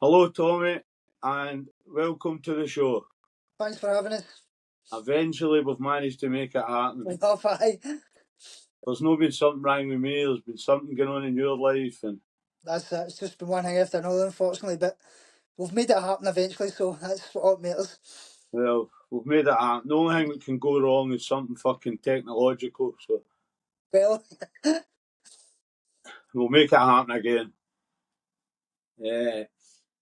Hello, Tommy, and welcome to the show. Thanks for having us. Eventually, we've managed to make it happen. We have, aye. There's not been something wrong with me, there's been something going on in your life, and That's it. It's just been one thing after another, unfortunately, but we've made it happen eventually, so that's what matters. well, we've made it happen. The only thing that can go wrong is something fucking technological, so Well, we'll make it happen again.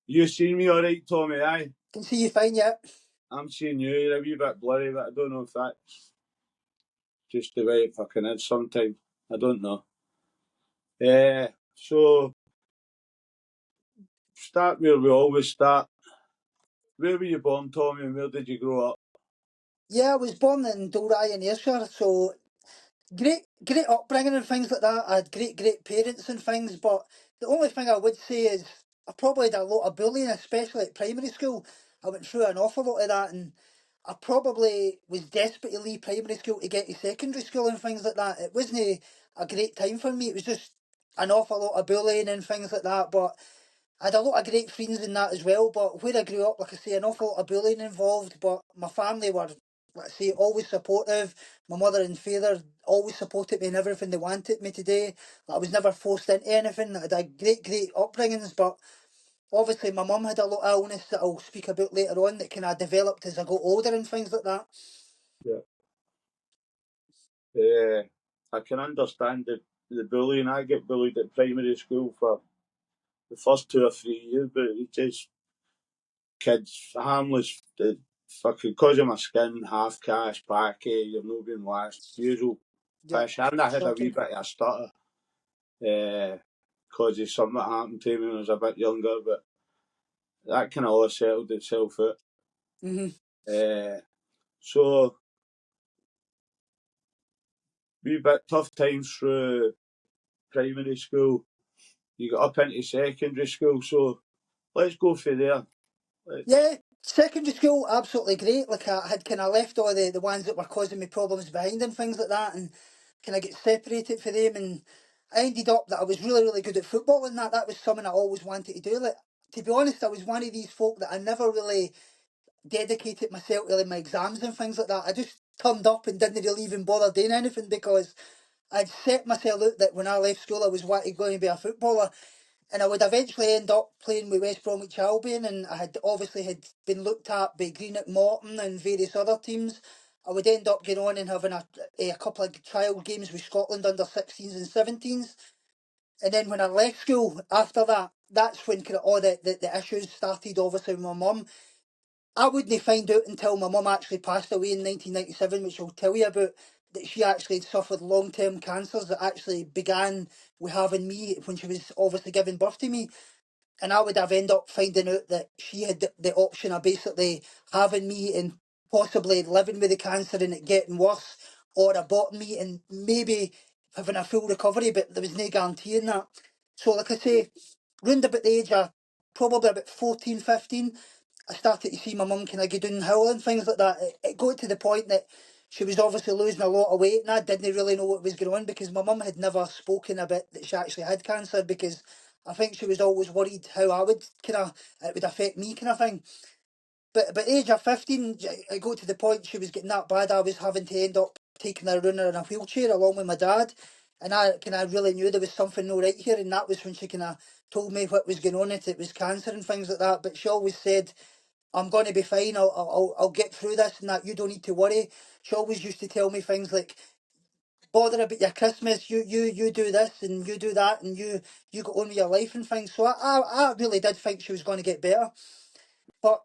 You seen me alright, Tommy, aye? can see you fine yet. I'm seeing you, you're a wee bit blurry, but I don't know if that's just the way it fucking is sometimes. I don't know. So, start where we always start. Where were you born, Tommy, and where did you grow up? Yeah, I was born in Dalry in Ayrshire, so great upbringing and things like that. I had great parents and things, but the only thing I would say is I probably had a lot of bullying, especially at primary school. I went through an awful lot of that, and I probably was desperate to leave primary school to get to secondary school and things like that. It wasn't a great time for me. It was just an awful lot of bullying and things like that, but I had a lot of great friends in that as well, but where I grew up, like I say, an awful lot of bullying involved, but my family were, let's say, always supportive. My mother and father always supported me in everything they wanted me to do. I was never forced into anything. I had great upbringings, but obviously my mum had a lot of illness that I'll speak about later on that kind of developed as I got older and things like that. I can understand the bullying. I get bullied at primary school for the first 2 or 3 years, but it's just kids, harmless, fucking cause of my skin, half caste, packy, you're not being last, usual Yeah, pish. And I had a wee shocking. bit of a stutter, cause of something that happened to me when I was a bit younger, but that kind of all settled itself out. So, wee bit tough times through primary school. You got up into secondary school, so let's go for there. Yeah, secondary school, absolutely great. Like I had kind of left all the ones that were causing me problems behind and things like that, and kind of get separated for them. And I ended up that I was really good at football, and that was something I always wanted to do. Like, to be honest, I was one of these folk that I never really dedicated myself to my exams and things like that. I just turned up and didn't really even bother doing anything because I'd set myself out that when I left school I was wanting going to be a footballer, and I would eventually end up playing with West Bromwich Albion, and I had obviously had been looked at by Greenock Morton and various other teams. I would end up getting on and having a couple of trial games with Scotland under 16s and 17s. And then when I left school after that, that's when kind of all the issues started, obviously, with my mum. I wouldn't find out until my mum actually passed away in 1997, which I'll tell you about, that she actually had suffered long-term cancers that actually began with having me when she was obviously giving birth to me. And I would have ended up finding out that she had the option of basically having me and possibly living with the cancer and it getting worse, or aborting me and maybe having a full recovery, but there was no guarantee in that. So like I say, round about the age of probably about 14, 15, I started to see my mum kind of go downhill and things like that. It got to the point that she was obviously losing a lot of weight, and I didn't really know what was going on because my mum had never spoken about that she actually had cancer, because I think she was always worried how I would kind of, it would affect me kind of thing. But at the age of 15, it got to the point she was getting that bad, I was having to end up taking her around her in a wheelchair along with my dad. And I kind of really knew there was something no right here, and that was when she kind of told me what was going on, it was cancer and things like that. But she always said, I'm going to be fine, I'll get through this and that, you don't need to worry. She always used to tell me things like, bother about your Christmas, you do this and you do that, and you go on with your life and things. So I really did think she was going to get better. But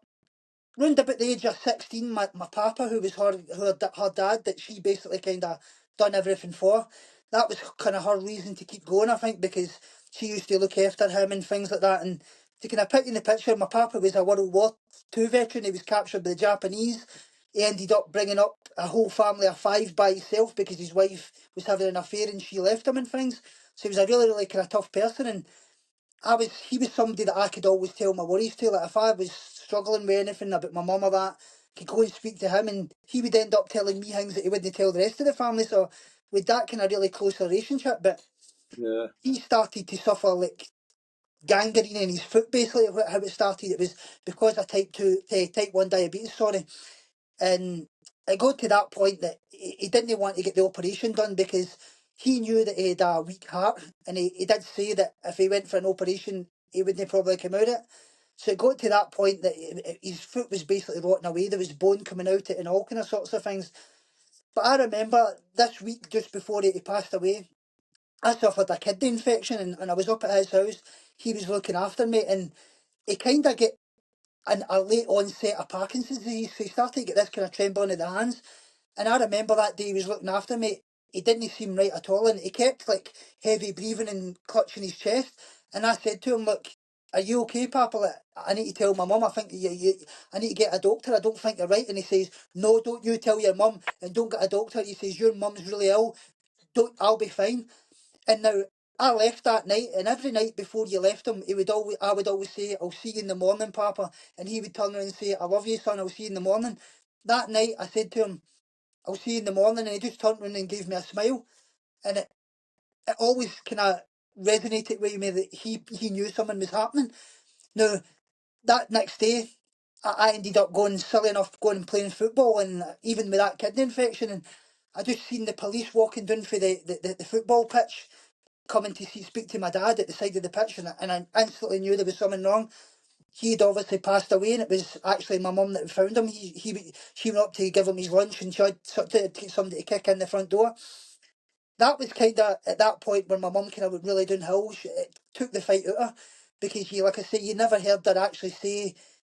round about the age of 16, my papa, who was her dad, that she basically kind of done everything for, that was kind of her reason to keep going, I think, because she used to look after him and things like that. And to kind of put you in the picture, my papa was a World War II veteran. He was captured by the Japanese. He ended up bringing up a whole family of five by himself because his wife was having an affair and she left him and things. So he was a really kind of tough person. And he was somebody that I could always tell my worries to. Like if I was struggling with anything about my mum or that, I could go and speak to him, and he would end up telling me things that he wouldn't tell the rest of the family. So with that kind of really close relationship, but Yeah. he started to suffer like gangrene in his foot, basically, how it started. It was because of type 1 diabetes, sorry. And it got to that point that he didn't want to get the operation done because he knew that he had a weak heart, and he did say that if he went for an operation, he wouldn't probably come out of it. So it got to that point that his foot was basically rotting away. There was bone coming out and all kind of sorts of things. But I remember this week, just before he passed away, I suffered a kidney infection, and I was up at his house. He was looking after me, and he kind of get a late onset of Parkinson's disease. So he started to get this kind of trembling of the hands. And I remember that day he was looking after me. He didn't seem right at all, and he kept like heavy breathing and clutching his chest. And I said to him, "Look, are you okay, Papa? Like, I need to tell my mum. I think I need to get a doctor. I don't think you're right." And he says, "No, don't you tell your mum, and don't get a doctor." He says, "Your mum's really ill. Don't. I'll be fine." And now I left that night, and every night before you left him, I would always say, "I'll see you in the morning, Papa," and he would turn around and say, "I love you, son. I'll see you in the morning." That night, I said to him, "I'll see you in the morning," and he just turned around and gave me a smile, and it always kind of resonated with me that he knew something was happening. Now that next day, I ended up going silly enough going and playing football, and even with that kidney infection, and I just seen the police walking down for the football pitch, coming to speak to my dad at the side of the pitch, and I instantly knew there was something wrong. He'd obviously passed away, and it was actually my mum that found him. She went up to give him his lunch, and she had to get somebody to kick in the front door. That was kind of at that point when my mum kind of went really downhill. It took the fight out of her because like I say, you never heard her actually say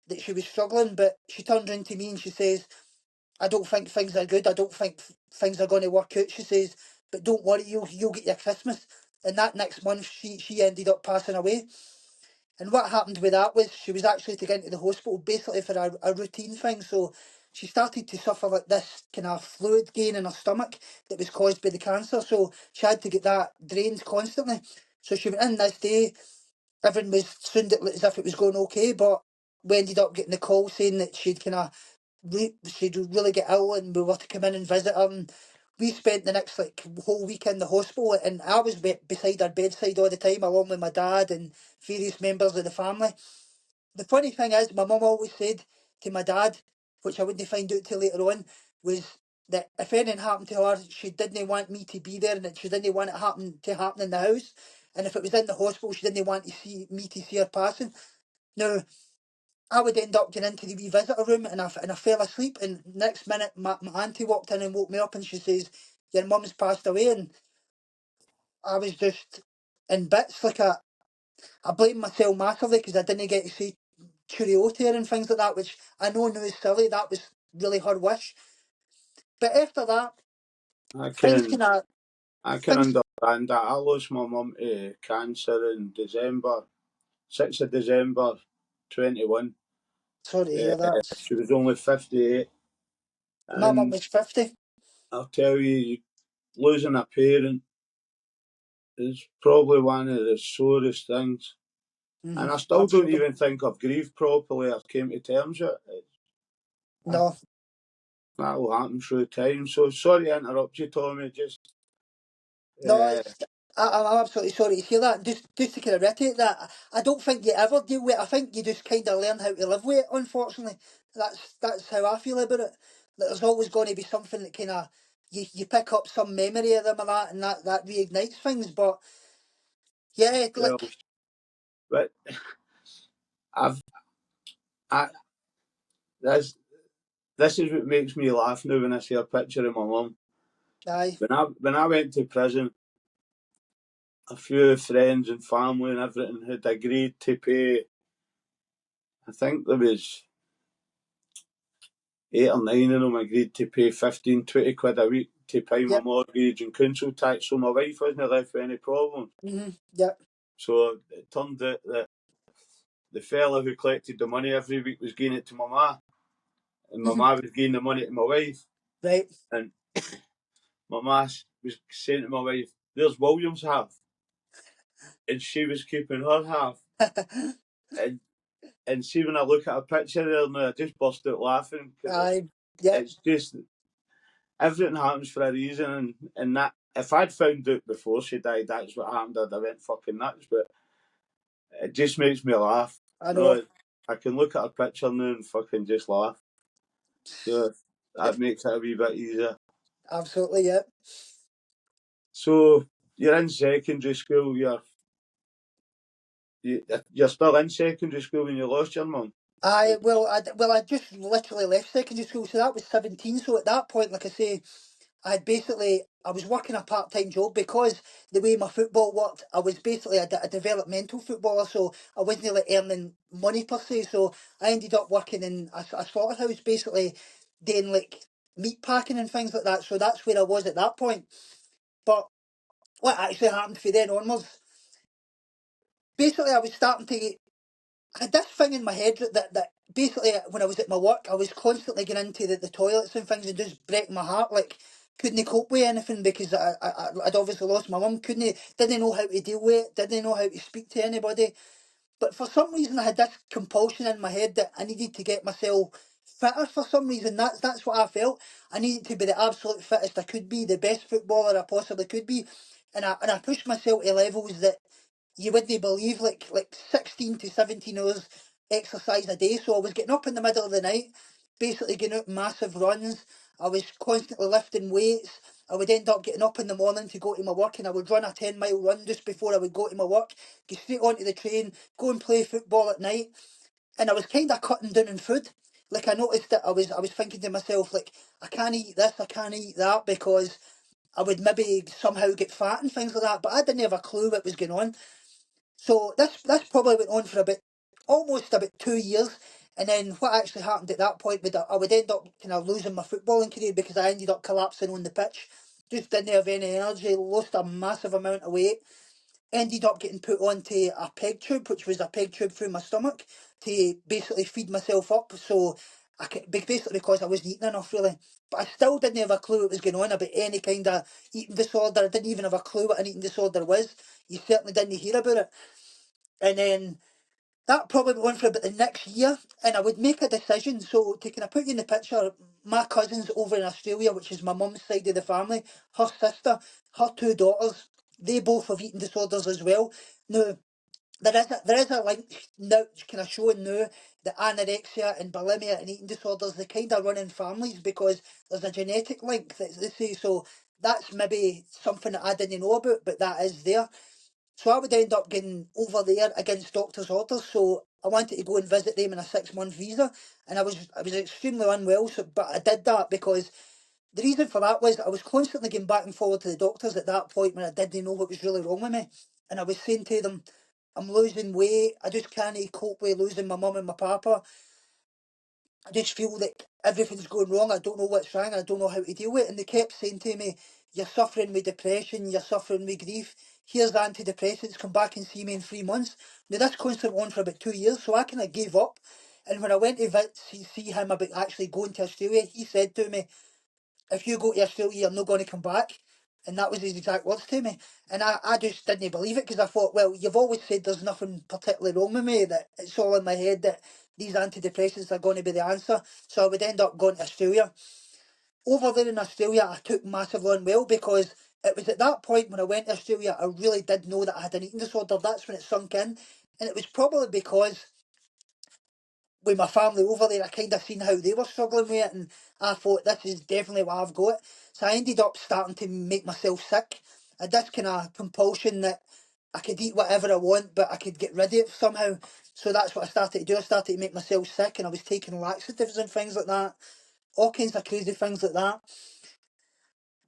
that she was struggling, but she turned around to me and she says, "I don't think things are good. I don't think things are going to work out." She says, "But don't worry, you'll get your Christmas." And that next month, she ended up passing away. And what happened with that was she was actually taken into the hospital basically for a routine thing. So she started to suffer like this kind of fluid gain in her stomach that was caused by the cancer. So she had to get that drained constantly. So she went in this day. Everything was sounded as if it was going okay, but we ended up getting the call saying that she'd really get ill and we were to come in and visit her. And we spent the next like whole week in the hospital, and I was beside her bedside all the time, along with my dad and various members of the family. The funny thing is, my mum always said to my dad, which I wouldn't find out till later on, was that if anything happened to her, she didn't want me to be there, and that she didn't want it to happen in the house. And if it was in the hospital, she didn't want to see me to see her passing. Now, I would end up getting into the wee visitor room, and I fell asleep, and next minute my auntie walked in and woke me up, and she says, "Your mum's passed away." And I was just in bits. Like I blame myself massively because I didn't get to see cheerio to her and things like that, which I know now is silly. That was really her wish. But after that, I things can kind of I can things. understand that. I lost my mum to cancer in December, 6th of December 21. Sorry to hear that. She was only 58, My mum and was 50. I'll tell you, losing a parent is probably one of the sorest things. And I still don't Absolutely. even think I've grieved properly or came to terms with it. No. That'll happen through time. So sorry to interrupt you, Tommy. Just No, uh, it's, I'm absolutely sorry to hear that. Just to kind of reiterate that, I don't think you ever deal with it. I think you just kind of learn how to live with it, unfortunately. That's how I feel about it. That there's always going to be something that kind of, you pick up some memory of them and that reignites things. But yeah, well, like, but I've I this this is what makes me laugh now when I see a picture of my mum. aye, When I went to prison, a few friends and family and everything had agreed to pay. I think there was 8 or 9 of them agreed to pay 15, 20 quid a week to pay my yep, mortgage and council tax, so my wife wasn't left with any problems. yep, So it turned out that the fella who collected the money every week was giving it to my ma, and my ma was giving the money to my wife, right, and my ma was saying to my wife, "There's William's half," and she was keeping her half. And see, when I look at a picture there now, I just burst out laughing because aye, yep, it's just everything happens for a reason, and that if I'd found out before she died, that's what happened. I'd have went fucking nuts. But It just makes me laugh. I know. No, I can look at a picture now and fucking just laugh. So that makes it a wee bit easier. Absolutely, yeah. So you're in secondary school. You're still in secondary school when you lost your mum. I just literally left secondary school, so that was 17. So at that point, like I say, I was working a part-time job because the way my football worked, I was basically a developmental footballer, so I wasn't like earning money per se. So I ended up working in a slaughterhouse, basically doing like meat packing and things like that. So that's where I was at that point. But what actually happened from then onwards, basically I was starting to I had this thing in my head that basically when I was at my work, I was constantly going into the toilets and things and just breaking my heart. Like, couldn't cope with anything because I'd obviously lost my mum. Didn't know how to deal with it, didn't know how to speak to anybody. But for some reason, I had this compulsion in my head that I needed to get myself fitter for some reason. That's what I felt. I needed to be the absolute fittest I could be, the best footballer I possibly could be. And I pushed myself to levels that you wouldn't believe, like 16 to 17 hours exercise a day. So I was getting up in the middle of the night, basically getting out massive runs. I was constantly lifting weights. I would end up getting up in the morning to go to my work, and I would run a 10-mile run just before I would go to my work, get straight onto the train, go and play football at night. And I was kind of cutting down on food. Like, I noticed that I was thinking to myself, like, I can't eat this, I can't eat that, because I would maybe somehow get fat and things like that. But I didn't have a clue what was going on. So this probably went on for almost about 2 years. And then what actually happened at that point would I would end up kind of losing my footballing career because I ended up collapsing on the pitch. Just didn't have any energy, lost a massive amount of weight, ended up getting put onto a peg tube, which was a peg tube through my stomach to basically feed myself up. So basically because I wasn't eating enough really. But I still didn't have a clue what was going on about any kind of eating disorder. I didn't even have a clue what an eating disorder was. You certainly didn't hear about it. And then that probably went on for about the next year, and I would make a decision. So to kind of put you in the picture, my cousins over in Australia, which is my mum's side of the family, her sister, her two daughters, they both have eating disorders as well. Now, there is a link now kind of showing now that anorexia and bulimia and eating disorders, they kind of run in families because there's a genetic link that they say. So that's maybe something that I didn't know about, but that is there. So I would end up getting over there against doctor's orders. So I wanted to go and visit them in a 6-month visa, and I was extremely unwell. So, but I did that because the reason for that was I was constantly going back and forward to the doctors at that point when I didn't know what was really wrong with me, and I was saying to them, "I'm losing weight. I just can't cope with losing my mum and my papa. I just feel like everything's going wrong. I don't know what's wrong. I don't know how to deal with it." And they kept saying to me, "You're suffering with depression. You're suffering with grief. Here's antidepressants. Come back and see me in 3 months." Now, this constantly went on for about 2 years, so I kind of gave up. And when I went to see him about actually going to Australia, he said to me, "If you go to Australia, you're not going to come back." And that was his exact words to me. And I just didn't believe it because I thought, well, you've always said there's nothing particularly wrong with me, that it's all in my head that these antidepressants are going to be the answer. So I would end up going to Australia. Over there in Australia, I took massively unwell because it was at that point when I went to Australia, I really did know that I had an eating disorder. That's when it sunk in. And it was probably because with my family over there, I kind of seen how they were struggling with it, and I thought this is definitely what I've got. So I ended up starting to make myself sick. I had this kind of compulsion that I could eat whatever I want, but I could get rid of it somehow. So that's what I started to do. I started to make myself sick, and I was taking laxatives and things like that, all kinds of crazy things like that.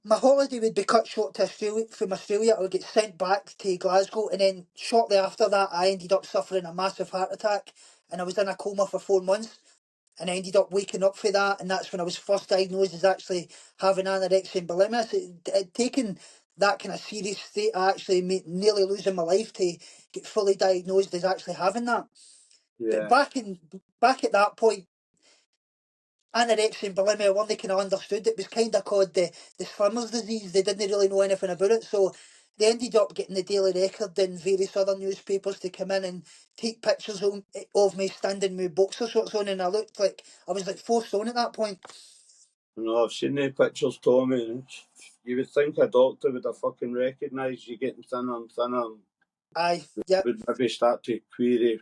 My holiday would be cut short to Australia. From Australia, I would get sent back to Glasgow, and then shortly after that, I ended up suffering a massive heart attack, and I was in a coma for 4 months. And I ended up waking up for that, and that's when I was first diagnosed as actually having anorexia and bulimia. So it taken that kind of serious state, I actually nearly losing my life to get fully diagnosed as actually having that. But Yeah. back at that point, anorexia and bulimia weren't kind of understood. It was kind of called the swimmer's disease. They didn't really know anything about it, so they ended up getting the Daily Record and various other newspapers to come in and take pictures of me standing with boxer shorts on, and I looked like I was like 4 stone at that point. No, I've seen the pictures, Tommy. You would think a doctor would have fucking recognised you getting thinner and thinner. Aye, yeah. would maybe start to query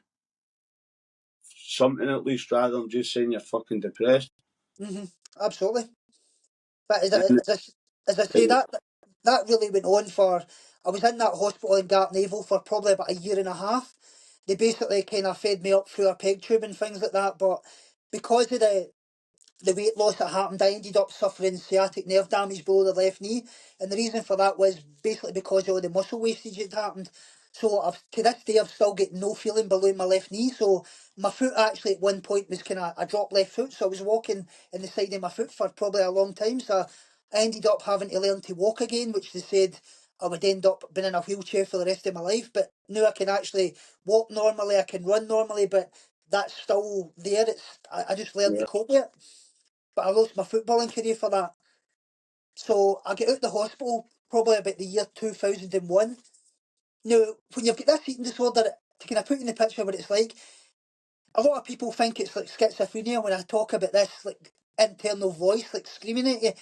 something at least rather than just saying you're fucking depressed. Absolutely. But And as I say, that really went on for. I was in that hospital in Gartnavel for probably about a year and a half. They basically kind of fed me up through a peg tube and things like that. But because of the weight loss that happened, I ended up suffering sciatic nerve damage below the left knee, and the reason for that was basically because of all the muscle wastage that happened. So to this day, I've still got no feeling below my left knee. So my foot actually at one point was kind of a drop left foot, so I was walking in the side of my foot for probably a long time. So I ended up having to learn to walk again, which they said I would end up being in a wheelchair for the rest of my life. But now I can actually walk normally, I can run normally, but that's still there. I just learned to yeah, cope with it, but I lost my footballing career for that. So I get out the hospital probably about the year 2001. Now, when you've got this eating disorder, to kind of put you in the picture of what it's like, a lot of people think it's like schizophrenia when I talk about this, like internal voice, like screaming at you.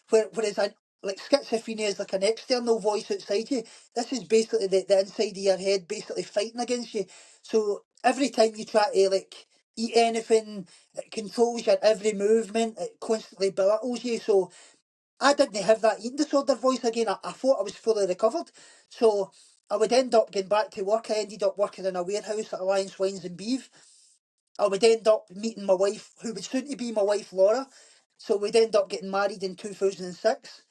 Whereas like schizophrenia is like an external voice outside you. This is basically the inside of your head basically fighting against you. So every time you try to like eat anything, it controls your every movement, it constantly belittles you. So I didn't have that eating disorder voice again. I thought I was fully recovered. So I would end up getting back to work. I ended up working in a warehouse at Alliance Wines and Beef. I would end up meeting my wife, who would soon to be my wife, Laura. So we'd end up getting married in 2006.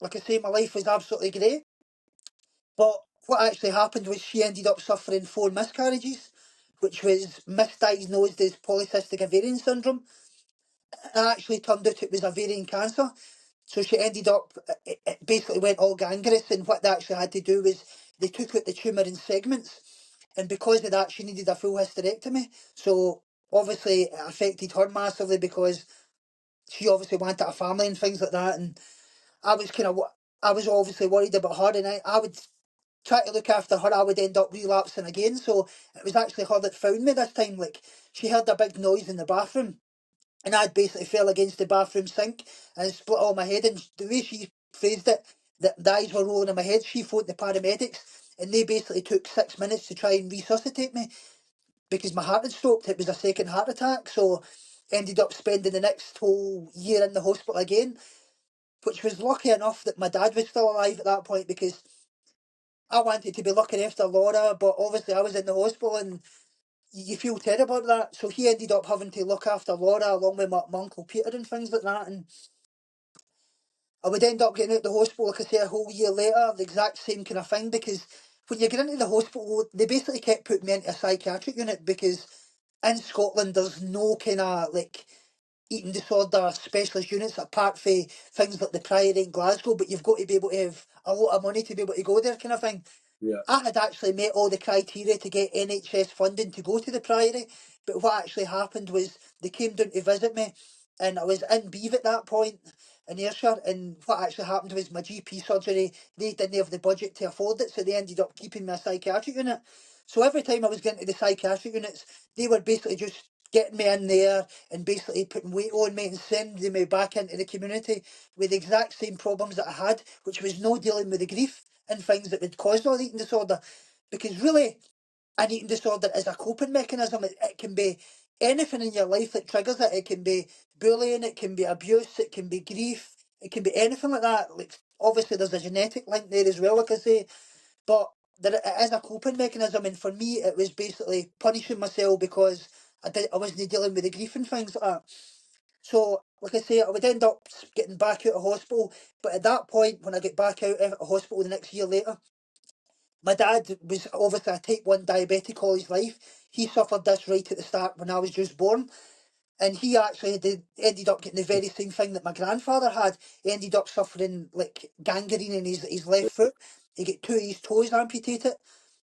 Like I say, my life was absolutely great. But what actually happened was she ended up suffering 4 miscarriages, which was misdiagnosed as polycystic ovarian syndrome. It actually turned out it was ovarian cancer. So she ended up, it basically went all gangrenous, and what they actually had to do was they took out the tumour in segments, and because of that, she needed a full hysterectomy. So obviously, it affected her massively because she obviously wanted a family and things like that. And I was I was obviously worried about her, and I would try to look after her. I would end up relapsing again. So it was actually her that found me this time. Like, she heard a big noise in the bathroom, and I'd basically fell against the bathroom sink and split all my head. And the way she phrased it, the eyes were rolling in my head. She phoned the paramedics, and they basically took 6 minutes to try and resuscitate me because my heart had stopped. It was a second heart attack. So ended up spending the next whole year in the hospital again, which was lucky enough that my dad was still alive at that point because I wanted to be looking after Laura, but obviously I was in the hospital and you feel terrible about that. So he ended up having to look after Laura along with my Uncle Peter and things like that. And I would end up getting out the hospital, like I say, a whole year later, the exact same kind of thing, because when you get into the hospital, they basically kept putting me into a psychiatric unit because in Scotland there's no kind of like eating disorder specialist units apart from things like the Priory in Glasgow, but you've got to be able to have a lot of money to be able to go there kind of thing. yeah, I had actually met all the criteria to get NHS funding to go to the Priory, but what actually happened was they came down to visit me, and I was in Beeve at that point in Ayrshire, and what actually happened was my GP surgery, they didn't have the budget to afford it, so they ended up keeping me a psychiatric unit. So every time I was getting to the psychiatric units, they were basically just getting me in there and basically putting weight on me and sending me back into the community with the exact same problems that I had, which was no dealing with the grief and things that would cause all eating disorder. Because really, an eating disorder is a coping mechanism. It can be anything in your life that triggers it. It can be bullying, it can be abuse, it can be grief, it can be anything like that. Like, obviously, there's a genetic link there as well, like I say, but it is a coping mechanism. And for me, it was basically punishing myself because I wasn't dealing with the grief and things like that. So, like I say, I would end up getting back out of hospital. But at that point, when I get back out of hospital the next year later, my dad was obviously a type 1 diabetic all his life. He suffered this right at the start when I was just born. And he actually ended up getting the very same thing that my grandfather had. He ended up suffering like gangrene in his left foot. He got 2 of his toes amputated.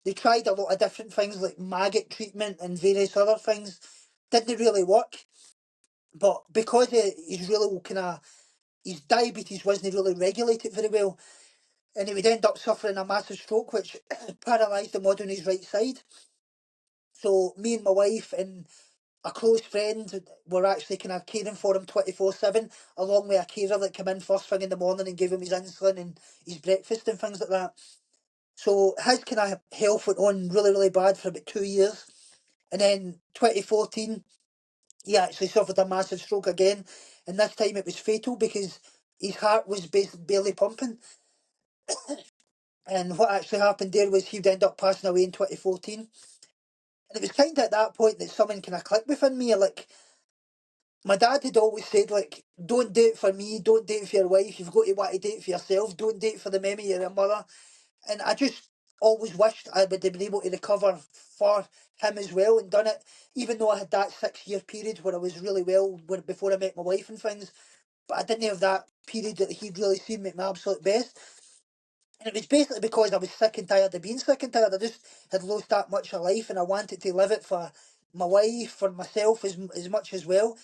They tried a lot of different things like maggot treatment and various other things. Didn't really work. But because he's really kind of, his diabetes wasn't really regulated very well, and he would end up suffering a massive stroke, which paralysed him on his right side. So me and my wife and a close friend were actually kind of caring for him 24/7, along with a carer that came in first thing in the morning and gave him his insulin and his breakfast and things like that. So his kind of health went on really, really bad for about 2 years. And then 2014, he actually suffered a massive stroke again. And this time it was fatal because his heart was barely pumping. And what actually happened there was he'd end up passing away in 2014. And it was kind of at that point that something kind of clicked within me. Like, my dad had always said, like, don't do it for me, don't do it for your wife, you've got to want to do it for yourself, don't do it for the memory of your mother. And I just always wished I would have been able to recover for him as well and done it, even though I had that 6 year period where I was really well before I met my wife and things. But I didn't have that period that he'd really seen me at my absolute best. And it was basically because I was sick and tired of being sick and tired. I just had lost that much of life and I wanted to live it for my wife, for myself as much as well.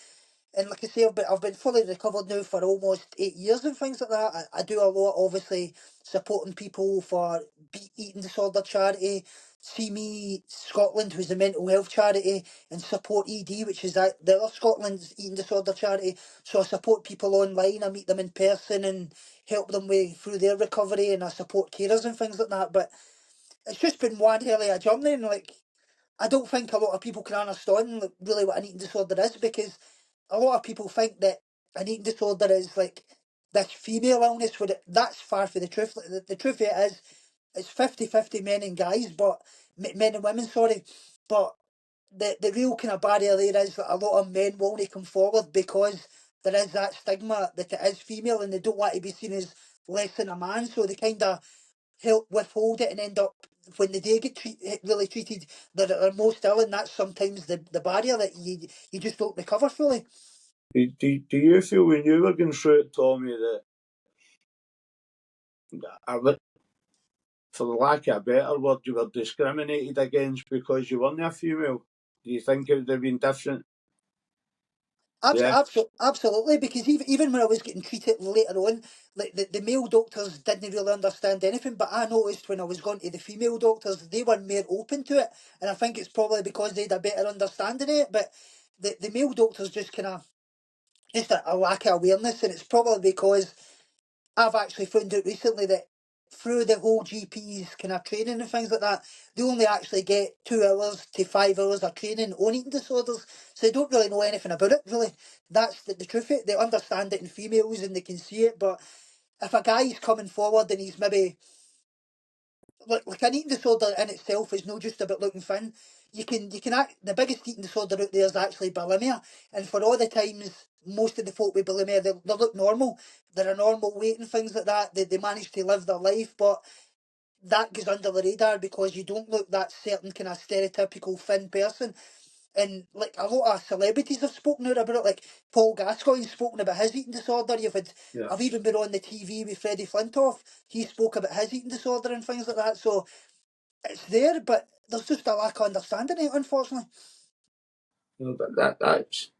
And like I say, I've been fully recovered now for almost 8 years and things like that. I do a lot, obviously, supporting people for eating disorder charity, See Me Scotland, who's the mental health charity, and Support ED, which is the other Scotland's eating disorder charity. So I support people online, I meet them in person and help them through their recovery, and I support carers and things like that. But it's just been one hell of a journey, and like, I don't think a lot of people can understand like, really what an eating disorder is, because a lot of people think that an eating disorder is like this female illness, where that's far from the truth. Like, the truth of it is, it's 50-50 men and guys, but men and women, sorry. But the real kind of barrier there is that a lot of men won't come forward because there is that stigma that it is female and they don't want to be seen as less than a man, so they kind of help withhold it and end up when they do get really treated, they're most ill, and that's sometimes the barrier that you just don't recover fully. Do you feel when you were going through it, Tommy, that for the lack of a better word, you were discriminated against because you weren't a female? Do you think it would have been different? Yeah. Absolutely, because even when I was getting treated later on, like the male doctors didn't really understand anything, but I noticed when I was going to the female doctors, they were more open to it, and I think it's probably because they had a better understanding of it. But the male doctors just kind of just a lack of awareness, and it's probably because I've actually found out recently that through the whole GP's kind of training and things like that, they only actually get 2 hours to 5 hours of training on eating disorders. So they don't really know anything about it, really. That's the truth of it. They understand it in females and they can see it, but if a guy's coming forward and he's maybe like an eating disorder in itself is not just about looking thin. You can act, the biggest eating disorder out there is actually bulimia, and for all the times most of the folk with bulimia they look normal, they're a normal weight and things like that. They manage to live their life, but that goes under the radar because you don't look that certain kind of stereotypical thin person. And like a lot of celebrities have spoken out about it, like Paul Gascoigne's spoken about his eating disorder. Yeah. I've even been on the TV with Freddie Flintoff. He spoke about his eating disorder and things like that. So it's there, but there's just a lack of understanding of it, unfortunately. But that's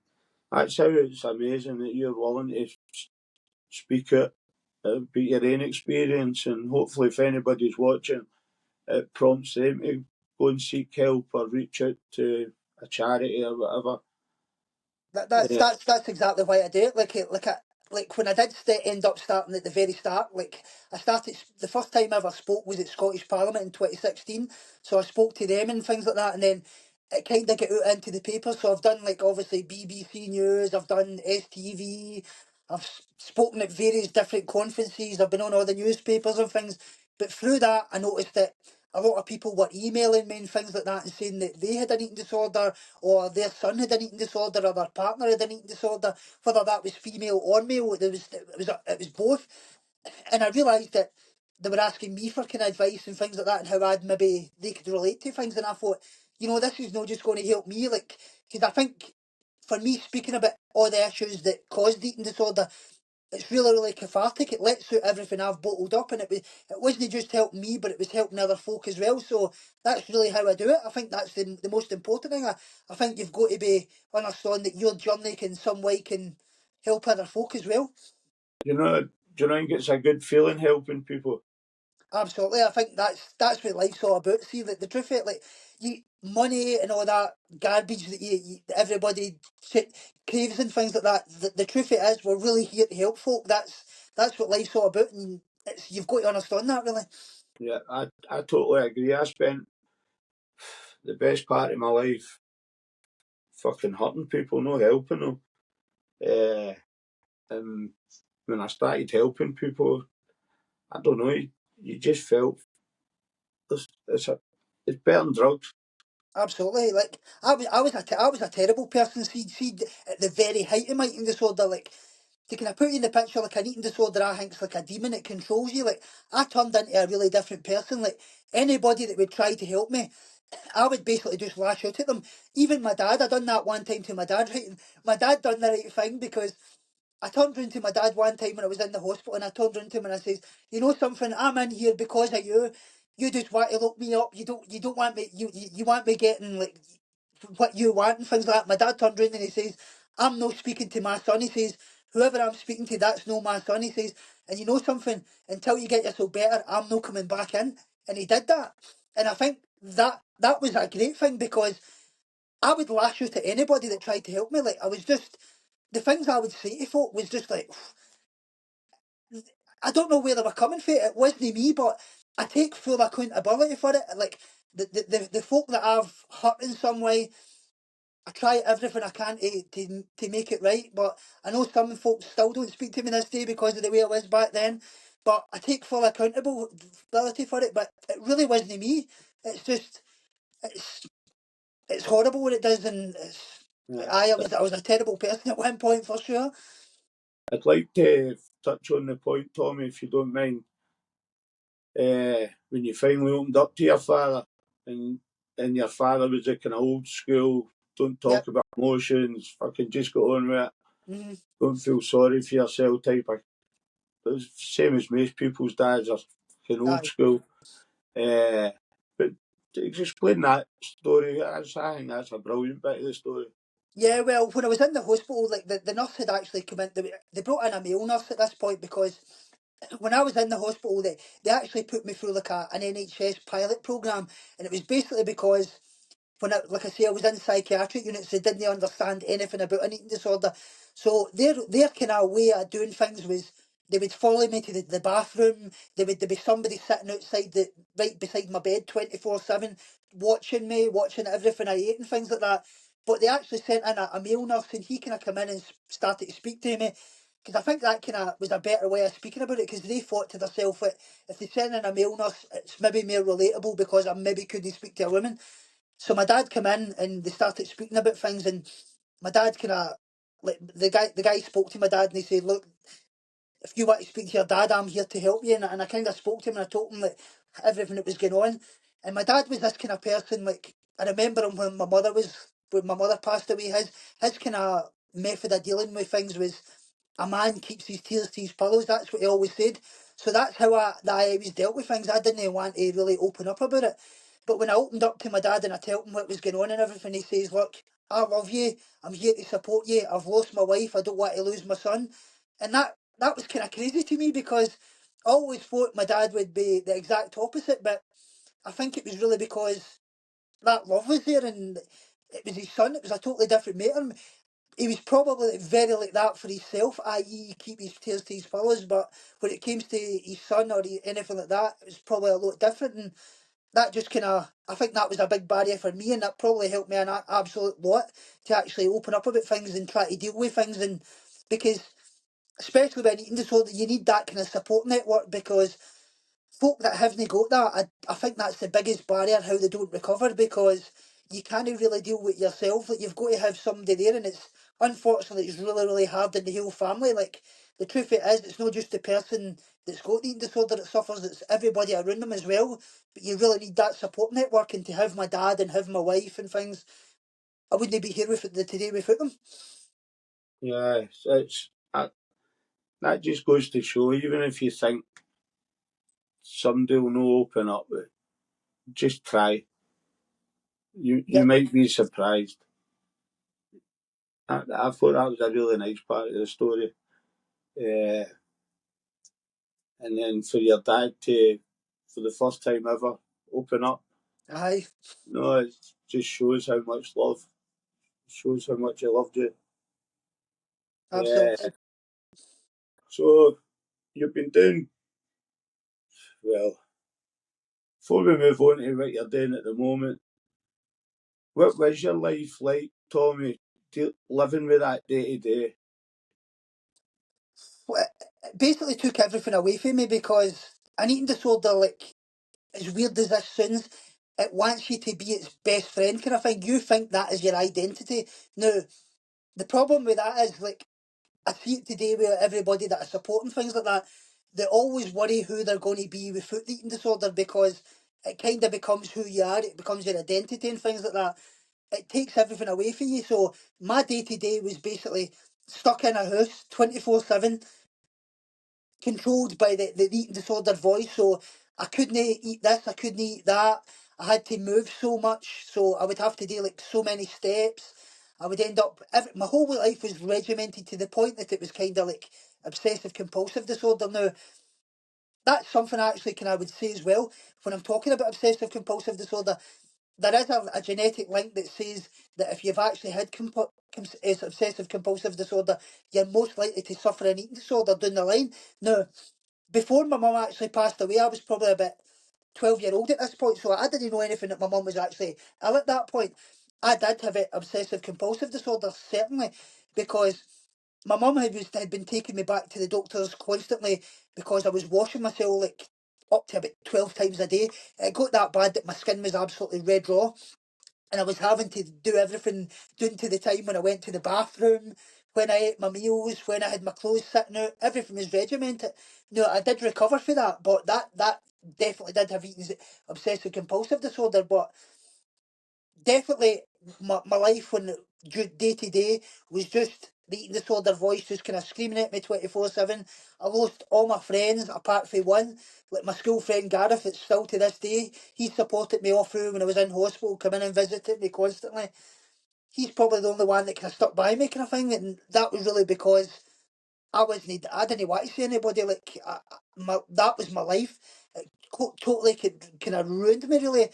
how it's amazing that you're willing to speak out about your own experience, and hopefully, if anybody's watching, it prompts them to go and seek help or reach out to a charity or whatever. Yeah. That's exactly why I do it. Like when I did end up starting at the very start. Like I started the first time I ever spoke was at Scottish Parliament in 2016. So I spoke to them and things like that, and then it kind of got out into the paper. So I've done like obviously BBC News, I've done STV, I've spoken at various different conferences, I've been on all the newspapers and things. But through that, I noticed that a lot of people were emailing me and things like that and saying that they had an eating disorder or their son had an eating disorder or their partner had an eating disorder, whether that was female or male. It was both, and I realised that they were asking me for kind of advice and things like that, and how maybe they could relate to things. And I thought, this is not just going to help me, like, because I think for me speaking about all the issues that caused eating disorder, it's really, really cathartic. It lets out everything I've bottled up, and it wasn't just helping me, but it was helping other folk as well. So that's really how I do it. I think that's the most important thing. I think you've got to be understand that your journey can some way can help other folk as well. Do you know, think it's a good feeling helping people? Absolutely, I think that's what life's all about. See, like the truth of it, like money and all that garbage that that everybody craves and things like that. The truth of it is, we're really here to help folk. That's what life's all about, and you've got to understand that really. Yeah, I totally agree. I spent the best part of my life fucking hurting people, not helping them. And when I started helping people, I don't know, you just felt it's better than drugs. Absolutely. Like I was a terrible person. See, at the very height of my eating disorder, like to kind of put you in the picture, like an eating disorder, I think's like a demon. It controls you. Like I turned into a really different person. Like anybody that would try to help me, I would basically just lash out at them. Even my dad, I done that one time to my dad. Right, and my dad done the right thing because I turned round to my dad one time when I was in the hospital, and I turned round to him and I says, "You know something? I'm in here because of you. You just want to look me up. You don't want me. You want me getting like what you want and things like that." My dad turned round and he says, "I'm not speaking to my son." He says, "Whoever I'm speaking to, that's no my son." He says, "And you know something? Until you get yourself better, I'm not coming back in." And he did that, and I think that was a great thing because I would lash out at anybody that tried to help me. Like I was just the things I would say to folk was just like I don't know where they were coming from. It wasn't me, but I take full accountability for it. Like the folk that I've hurt in some way, I try everything I can to make it right. But I know some folks still don't speak to me this day because of the way I was back then. But I take full accountability for it. But it really wasn't me. It's just it's it's horrible what it does, and Yeah. I was a terrible person at one point for sure. I'd like to touch on the point, Tommy, if you don't mind. When you finally opened up to your father, and your father was a kind of old school, don't Yep. talk about emotions, fucking just go on with it, Mm-hmm. don't feel sorry for yourself type of. It was same as most people's dads are fucking old Aye. school. But to explain that story, I think that's a brilliant bit of the story. Yeah, well, when I was in the hospital, like the nurse had actually come in. They brought in a male nurse at this point because when I was in the hospital, they actually put me through like an NHS pilot program, and it was basically because when like I say, I was in psychiatric units, they didn't understand anything about an eating disorder. So their kind of way of doing things was they would follow me to the bathroom. There'd be somebody sitting outside the right beside my bed 24/7, watching me, watching everything I ate and things like that. But they actually sent in a male nurse, and he kind of come in and started to speak to me. Because I think that kind of was a better way of speaking about it, because they thought to themselves that if they send in a male nurse, it's maybe more relatable because I maybe couldn't speak to a woman. So my dad came in and they started speaking about things, and my dad kind of like the guy spoke to my dad and he said, "Look, if you want to speak to your dad, I'm here to help you." And I kind of spoke to him and I told him like everything that was going on. And my dad was this kind of person. Like I remember him when my mother passed away. His kind of method of dealing with things was a man keeps his tears to his pillows. That's what he always said. So that's how I always dealt with things. I didn't want to really open up about it. But when I opened up to my dad and I told him what was going on and everything, he says, "Look, I love you. I'm here to support you. I've lost my wife. I don't want to lose my son." And that was kind of crazy to me because I always thought my dad would be the exact opposite. But I think it was really because that love was there and it was his son. It was a totally different mate. He was probably very like that for himself, i.e., keep his tears to his pillows. But when it came to his son or anything like that, it was probably a lot different. And that just kind of, I think that was a big barrier for me, and that probably helped me an absolute lot to actually open up about things and try to deal with things. And because, especially when eating disorder, you need that kind of support network because folk that haven't got that, I think that's the biggest barrier how they don't recover because you can't really deal with yourself. Like you've got to have somebody there, and it's unfortunately it's really really hard in the whole family. Like the truth it is, it's not just the person that's got the eating disorder that suffers; it's everybody around them as well. But you really need that support network, and to have my dad and have my wife and things, I wouldn't be here with it today without them. Yeah, that just goes to show, even if you think somebody will not open up, just try. You Yep, might be surprised. I thought that was a really nice part of the story. Uh, and then for your dad to, for the first time ever, open up. aye, No, it just shows how much love, shows how much he loved you. absolutely. So you've been doing well. before we move on to what you're doing at the moment, what was your life like, Tommy, living with that day to day? Well, it basically took everything away from me because an eating disorder, like, as weird as this sounds, it wants you to be its best friend kind of thing. You think that is your identity. Now, the problem with that is, like, I see it today with everybody that are supporting things like that. They always worry who they're going to be without the eating disorder because it kind of becomes who you are. It becomes your identity and things like that. It takes everything away from you. So my day to day was basically stuck in a house 24/7, controlled by the eating disorder voice. So I couldn't eat this, I couldn't eat that. I had to move so much, so I would have to do like so many steps. I would end up my whole life was regimented to the point that it was kind of like obsessive compulsive disorder. Now that's something actually I would say as well when I'm talking about obsessive compulsive disorder. There is a genetic link that says that if you've actually had obsessive compulsive disorder, you're most likely to suffer an eating disorder down the line. Now, before my mum actually passed away, I was probably about 12-year-old at this point, so I didn't know anything that my mum was actually ill at that point. I did have obsessive compulsive disorder, certainly, because my mum had been taking me back to the doctors constantly because I was washing myself like up to about 12 times a day. It got that bad that my skin was absolutely red raw, and I was having to do everything down to the time when I went to the bathroom, when I ate my meals, when I had my clothes sitting out. Everything was regimented. No, I did recover for that, but that definitely did have eating obsessive compulsive disorder. But definitely my life when day to day was just the eating disorder voice just kind of screaming at me 24/7. I lost all my friends apart from one, like my school friend Gareth. It's still to this day. He supported me all through when I was in hospital, come in and visited me constantly. He's probably the only one that kind of stuck by me kind of thing, and that was really because I didn't want to see anybody. Like that was my life. It totally kind of ruined me really.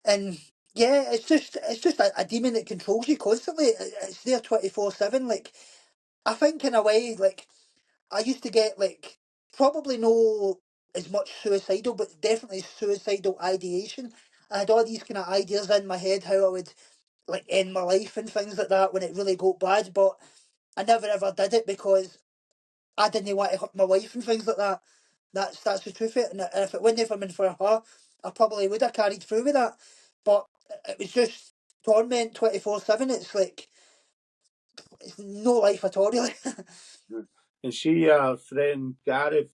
And yeah, it's just a demon that controls you constantly. It's there 24/7. Like I think in a way, like I used to get like probably no as much suicidal, but definitely suicidal ideation. I had all these kind of ideas in my head how I would like end my life and things like that when it really got bad, but I never ever did it because I didn't want to hurt my wife and things like that. That's the truth of it. And if it wouldn't have been for her, I probably would have carried through with that. But it was just torment 24/7. It's like it's no life at all, really. And see your friend Gareth,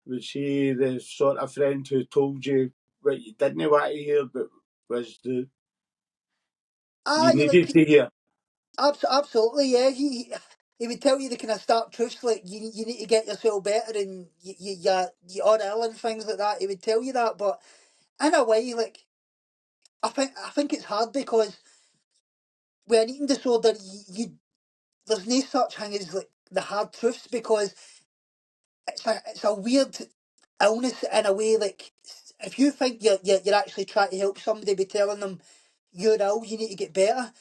was she the sort of friend who told you what you didn't want to hear, but was the you You like needed to hear? absolutely, yeah. He would tell you the kind of stark truths like you need to get yourself better and you're ill and things like that. He would tell you that, but in a way, like I think it's hard because with an eating disorder, you there's no such thing as like the hard truths because it's a weird illness in a way. Like if you think you're actually trying to help somebody by telling them you're ill, you need to get better.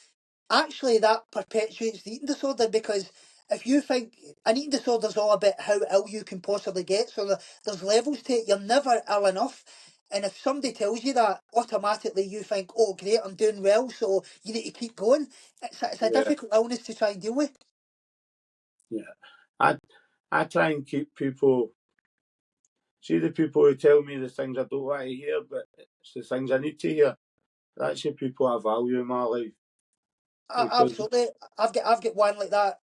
Actually, that perpetuates the eating disorder because if you think an eating disorder is all about how ill you can possibly get, so there's levels to it. You're never ill enough. And if somebody tells you that, automatically you think, oh, great, I'm doing well, so you need to keep going. It's a Yeah, difficult illness to try and deal with. yeah. I I try and keep people. See the people who tell me the things I don't want to hear, but it's the things I need to hear. That's the people I value in my life because Absolutely. I've got one like that.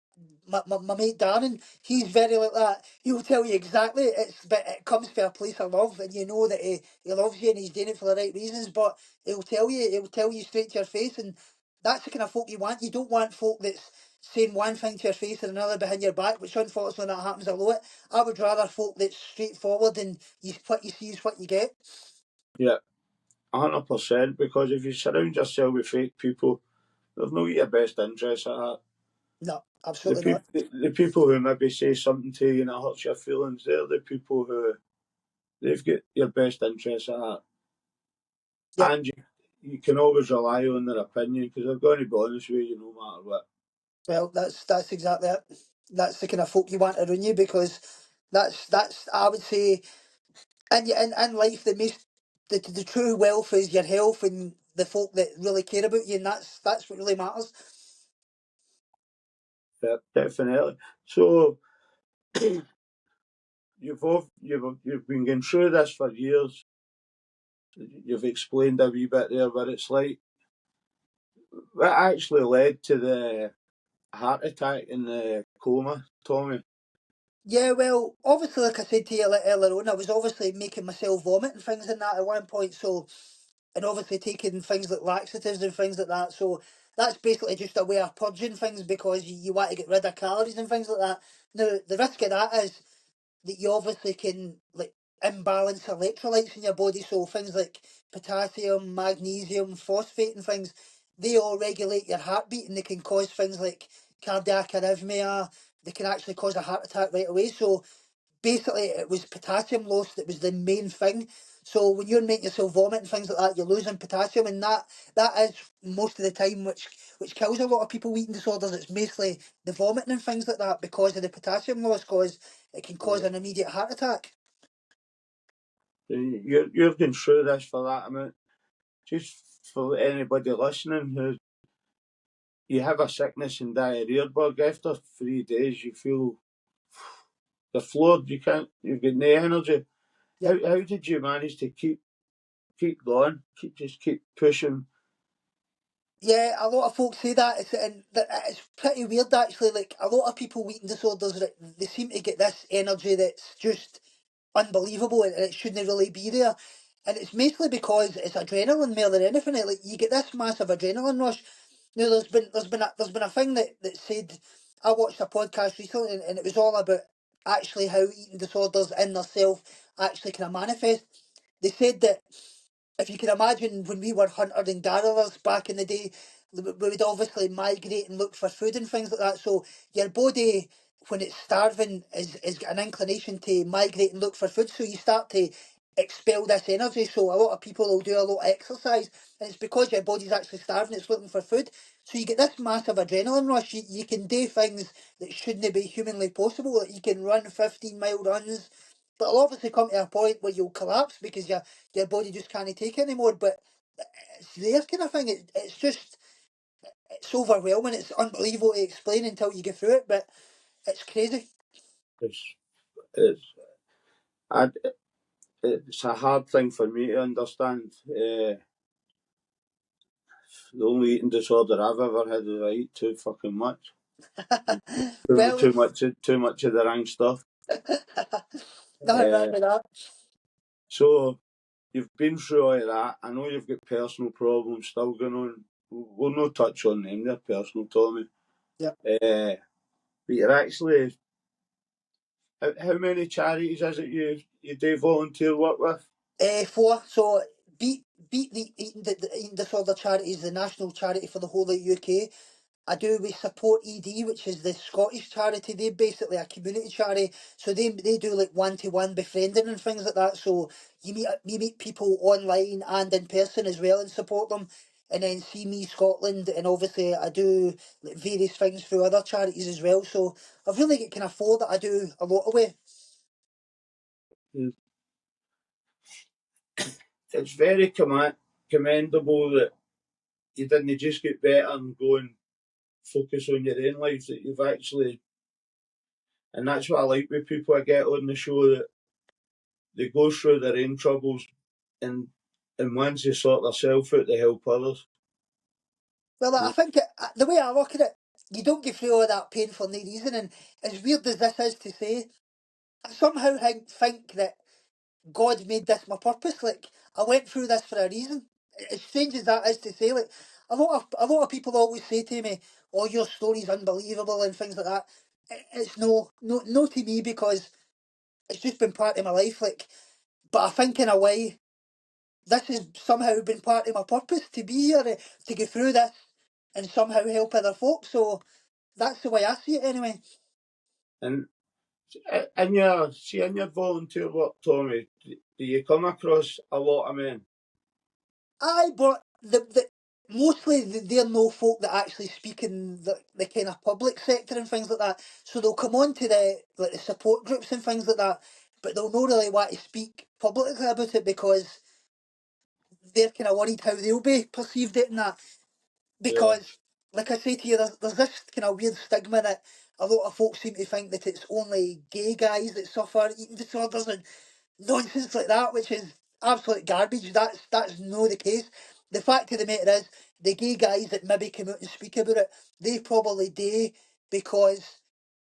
My mate Darren, he's very like that. He'll tell you exactly. But it comes from a place of love, and you know that he loves you and he's doing it for the right reasons. But he'll tell you straight to your face, and that's the kind of folk you want. You don't want folk that's saying one thing to your face and another behind your back, which unfortunately that happens a lot. I would rather folk that's straightforward and what you see is what you get. yeah, 100%. Because if you surround yourself with fake people, they've not got your best interests at heart. No, The absolutely not. people, the people who maybe say something to you and it hurts your feelings, they're the people who they've got your best interests at heart, Yep. and you can always rely on their opinion because they're going to be honest with you no matter what. Well, that's exactly it. That's the kind of folk you want around you because that's I would say in life the most. the true wealth is your health and the folk that really care about you, and that's what really matters. Definitely. So you've been going through this for years. You've explained a wee bit there what it's like. What actually led to the heart attack and the coma, Tommy? Yeah, well, obviously, like I said to you earlier on, I was obviously making myself vomit and things in that at one point. So, and obviously taking things like laxatives and things like that. So that's basically just a way of purging things because you want to get rid of calories and things like that. Now, the risk of that is that you obviously can like imbalance electrolytes in your body. So things like potassium, magnesium, phosphate, and things, they all regulate your heartbeat and they can cause things like cardiac arrhythmia. They can actually cause a heart attack right away. So basically, it was potassium loss that was the main thing. So when you're making yourself vomit and things like that, you're losing potassium, and that is most of the time which kills a lot of people with eating disorders. It's mostly the vomiting and things like that because of the potassium loss, cause it can cause an immediate heart attack. You've been through this for that amount. Just for anybody listening who you have a sickness and diarrhea bug, after 3 days you feel the floored. You can't. You've got no energy. Yep. How did you manage to keep going? Keep pushing. Yeah, a lot of folks say that, and it's pretty weird actually. Like a lot of people with eating disorders, they seem to get this energy that's just unbelievable, and it shouldn't really be there. And it's mostly because it's adrenaline more than anything. Like you get this massive adrenaline rush. Now there's been a thing that said, I watched a podcast recently, and it was all about actually how eating disorders in themselves actually kind of manifest. They said that if you can imagine when we were hunter and gatherers back in the day, we would obviously migrate and look for food and things like that. So your body, when it's starving, is got an inclination to migrate and look for food. So you start to expel this energy. So a lot of people will do a lot of exercise, and it's because your body's actually starving, it's looking for food. So you get this massive adrenaline rush. You can do things that shouldn't be humanly possible. Like you can run 15-mile runs, but it'll obviously come to a point where you'll collapse because your body just can't take it anymore. But it's there kind of thing. It's just, it's overwhelming. It's unbelievable to explain until you get through it, but it's crazy. It's it's I, it's a hard thing for me to understand. The only eating disorder I've ever had is I eat too fucking much. Well, Too much of the wrong stuff. nothing wrong Uh, with that. so you've been through all of that. I know you've got personal problems still going on. We'll not touch on them. They're personal, Tommy. Yeah. But you're actually, how many charities is it you do volunteer work with? Four. So beat the eating disorder charity is the national charity for the whole of the UK. I do with Support ED, which is the Scottish charity. They're basically a community charity, so they do like one-to-one befriending and things like that. So you meet people online and in person as well and support them. And then See Me Scotland, and obviously I do like various things through other charities as well. So I've really can afford that I do a lot of way. It's very commendable that you didn't just get better and go and focus on your own life, that you've actually, and that's what I like with people I get on the show, that they go through their own troubles and once they sort themselves out, they help others. Well, I think the way I look at it, you don't get through all that pain for no reason. And as weird as this is to say, I somehow think that God made this my purpose. Like I went through this for a reason. As strange as that is to say, like a lot of people always say to me, "Oh, your story's unbelievable" and things like that. It's no to me because it's just been part of my life. Like, but I think in a way, this has somehow been part of my purpose to be here, to go through this and somehow help other folks. So that's the way I see it anyway. And in your volunteer work, Tommy, do you come across a lot of men? Aye, but mostly they're no folk that actually speak in the kind of public sector and things like that. So they'll come on to the support groups and things like that, but they'll not really want to speak publicly about it because they're kind of worried how they'll be perceived it in that. Yeah. Because, like I say to you, there's this kind of weird stigma that a lot of folks seem to think that it's only gay guys that suffer eating disorders and nonsense like that, which is absolute garbage. That's no the case. The fact of the matter is, the gay guys that maybe come out and speak about it, they probably do because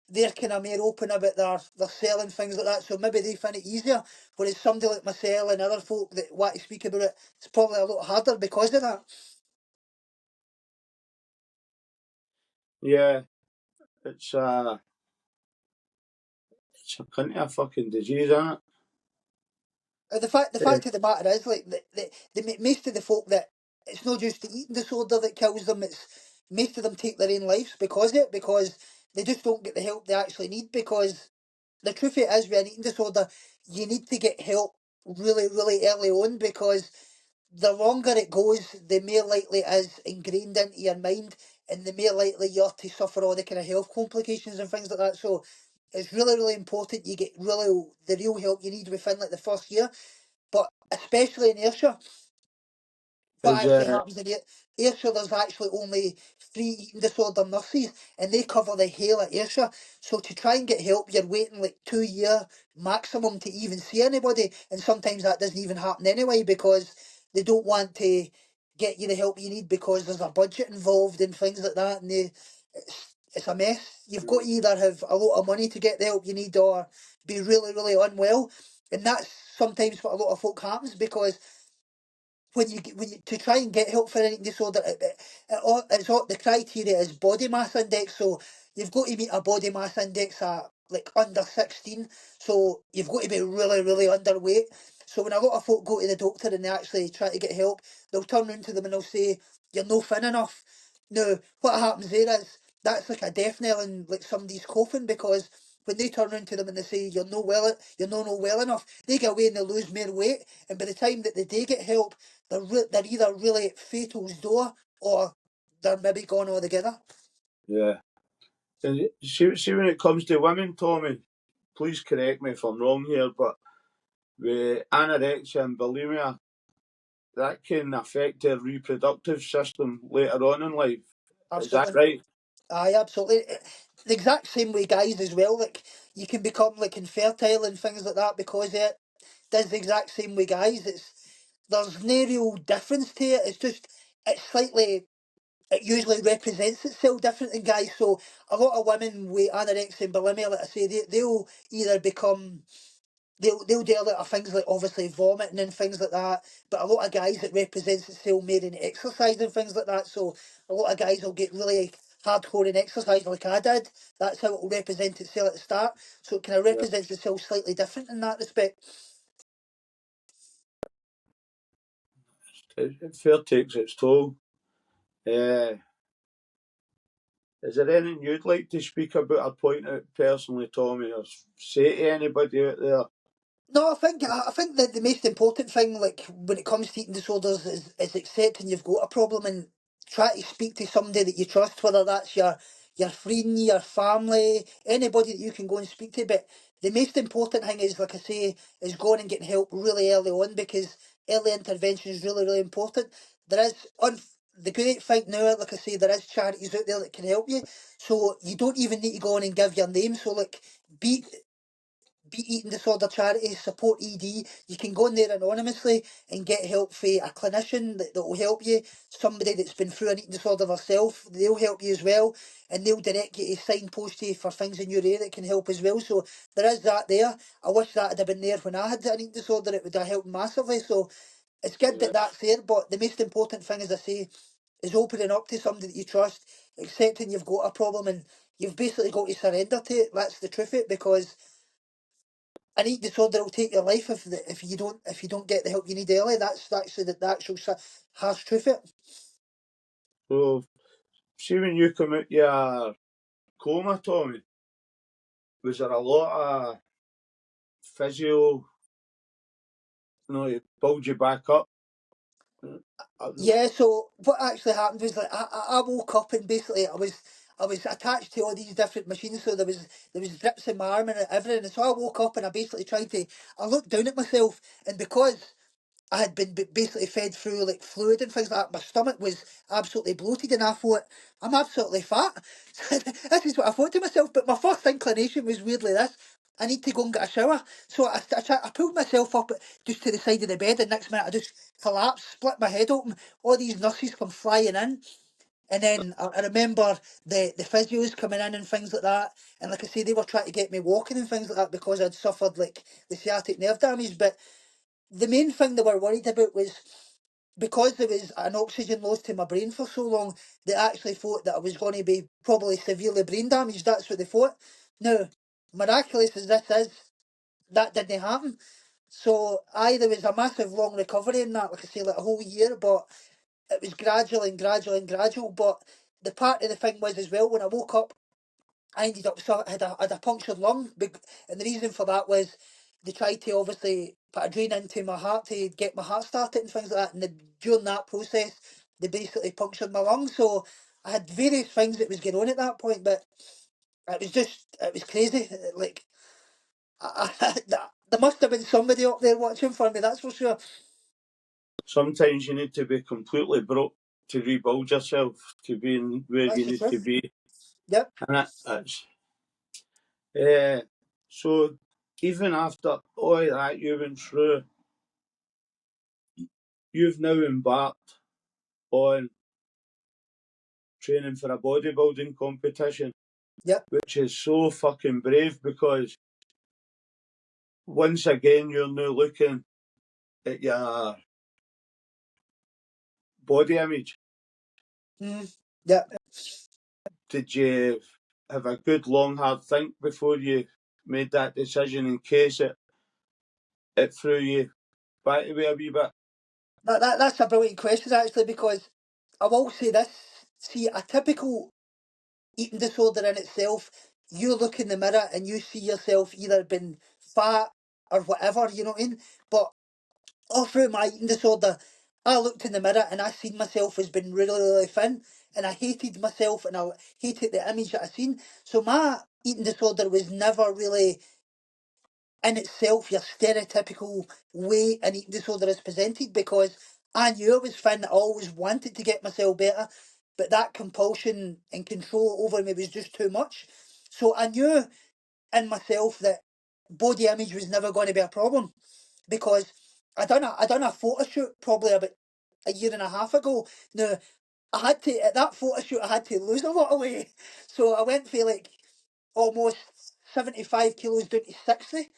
they're kind of more open about their selling things like that, so maybe they find it easier. Whereas somebody like myself and other folk that want to speak about it, it's probably a lot harder because of that. Yeah. It's it's a kind of fucking disease, isn't it? The fact of the matter is, like most of the folk that it's not just the eating disorder that kills them. It's most of them take their own lives because of it, because they just don't get the help they actually need. Because the truth of it is, with an eating disorder, you need to get help really, really early on, because the longer it goes, the more likely it is ingrained into your mind, and the more likely you're to suffer all the kind of health complications and things like that. So it's really, really important you get really the real help you need within like the first year. But especially in Ayrshire, what Is actually happens in Ayrshire, there's actually only 3 eating disorder nurses, and they cover the whole of Ayrshire. So to try and get help, you're waiting like 2 year maximum to even see anybody, and sometimes that doesn't even happen anyway because they don't want to get you the help you need because there's a budget involved and things like that, and it's a mess. You've got to either have a lot of money to get the help you need or be really, really unwell, and that's sometimes what a lot of folk happens because when you to try and get help for an eating disorder, the criteria is body mass index. So you've got to meet a body mass index at like under 16. So you've got to be really, really underweight. So when a lot of folk go to the doctor and they actually try to get help, they'll turn around to them and they'll say, "You're no thin enough." Now, what happens there is that's like a death knell in like somebody's coffin, because when they turn around to them and they say you're no well enough, they go away and they lose more weight, and by the time that they do get help, they're either really at fatal's door or they're maybe gone altogether. yeah. And see when it comes to women, Tommy, please correct me if I'm wrong here, but with anorexia and bulimia, that can affect their reproductive system later on in life. Is that Absolutely. right? Aye, absolutely. The exact same way guys as well. Like you can become like infertile and things like that because of it. Does the exact same way guys. There's no real difference to it. It's just it's slightly it usually represents itself different in guys. So a lot of women with anorexia and bulimia, like I say, they'll either become they'll do a lot of things like obviously vomiting and things like that. But a lot of guys it represents itself more in exercise and things like that. So a lot of guys will get really hardcore in exercise like I did. That's how it will represent itself at the start. So it kind of Yeah. represents itself slightly different in that respect. It fair takes its toll. Uh, is there anything you'd like to speak about or point out personally, Tommy, or say to anybody out there? No, I think that the most important thing, like when it comes to eating disorders, is accepting you've got a problem and try to speak to somebody that you trust, whether that's your friend, your family, anybody that you can go and speak to. But the most important thing is, like I say, is going and getting help really early on, because early intervention is really, really important. There is the great thing now, like I say, there is charities out there that can help you, so you don't even need to go on and give your name. So like, be Beat Eating Disorder Charities, Support ED. You can go in there anonymously and get help from a clinician that will help you. Somebody that's been through an eating disorder themselves, they'll help you as well. And they'll direct you to signpost you for things in your area that can help as well. So there is that there. I wish that had been there when I had an eating disorder. It would have helped massively. So it's good Yeah. that that's there. But the most important thing, as I say, is opening up to somebody that you trust, accepting you've got a problem, and you've basically got to surrender to it. That's the truth of it, because an eating disorder will take your life if you don't get the help you need early. That's actually the actual harsh truth of it. So, see when you come out your coma, Tommy, was there a lot of physio, it build you back up? Uh, Yeah. So what actually happened was like I woke up and basically I was attached to all these different machines. So there was drips in my arm and everything. And so I woke up and I basically tried to I looked down at myself, and because I had been basically fed through like fluid and things like that. My stomach was absolutely bloated, and I thought, I'm absolutely fat. This is what I thought to myself. But my first inclination was weirdly this: I need to go and get a shower. So I pulled myself up just to the side of the bed, and next minute I just collapsed, split my head open. All these nurses come flying in. And then I remember the physios coming in and things like that. And like I say, they were trying to get me walking and things like that because I'd suffered like the sciatic nerve damage. But the main thing they were worried about was because there was an oxygen loss to my brain for so long, they actually thought that I was going to be probably severely brain damaged. That's what they thought. Now, miraculous as this is, that didn't happen. So, there was a massive long recovery in that, like I say, like a whole year, but it was gradual and gradual and gradual. But the part of the thing was as well, when I woke up, I ended up had a punctured lung, and the reason for that was they tried to obviously put a drain into my heart to get my heart started and things like that. And during that process, they basically punctured my lung. So I had various things that was going on at that point, but it was crazy. Like there must have been somebody up there watching for me. That's for sure. Sometimes you need to be completely broke to rebuild yourself to be where That's you the need to truth. be. Yep. And that's so even after all that you went through, you've now embarked on training for a bodybuilding competition, Yep. which is so fucking brave because once again you're now looking at your body image. Mm, yep. Did you have a good long hard think before you made that decision in case it threw you back away a wee bit? That's a brilliant question actually, because I will say this. See, a typical eating disorder in itself, you look in the mirror and you see yourself either being fat or whatever, you know what I mean? But all through my eating disorder, I looked in the mirror and I seen myself as being really, really thin, and I hated myself and I hated the image that I seen. So my eating disorder was never really in itself your stereotypical way an eating disorder is presented, because I knew I was thin. I always wanted to get myself better, but that compulsion and control over me was just too much. So I knew in myself that body image was never going to be a problem, because I done a photo shoot probably about a year and a half ago. Now I had to, at that photo shoot I had to lose a lot of weight, so I went for like almost 75 kilos down to 60.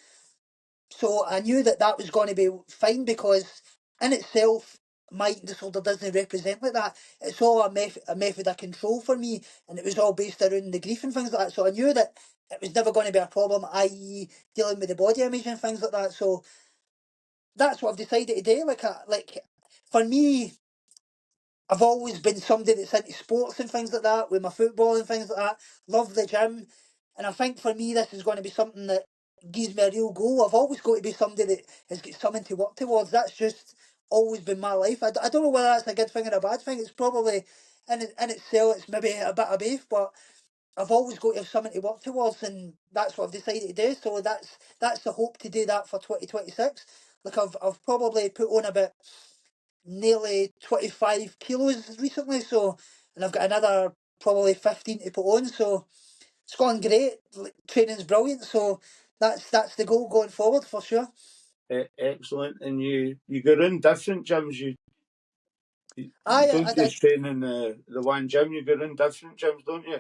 So I knew that that was going to be fine, because in itself, my eating disorder doesn't represent like that. It's all a method of control for me, and it was all based around the grief and things like that. So I knew that it was never going to be a problem, i.e., dealing with the body image and things like that. So that's what I've decided to do. Like for me, I've always been somebody that's into sports and things like that, with my football and things like that. Love the gym. And I think for me, this is going to be something that gives me a real goal. I've always got to be somebody that has got something to work towards. That's just always been my life. I don't know whether that's a good thing or a bad thing. It's probably, in itself, it's maybe a bit of both, but I've always got to have something to work towards, and that's what I've decided to do. So that's the hope, to do that for 2026. Like I've probably put on about nearly 25 kilos recently, so, and I've got another probably 15 to put on, so it's gone great. Like, training's brilliant, so that's the goal going forward for sure. Excellent. And you go in different gyms. You I, don't I, I, just train in the one gym. You go in different gyms, don't you?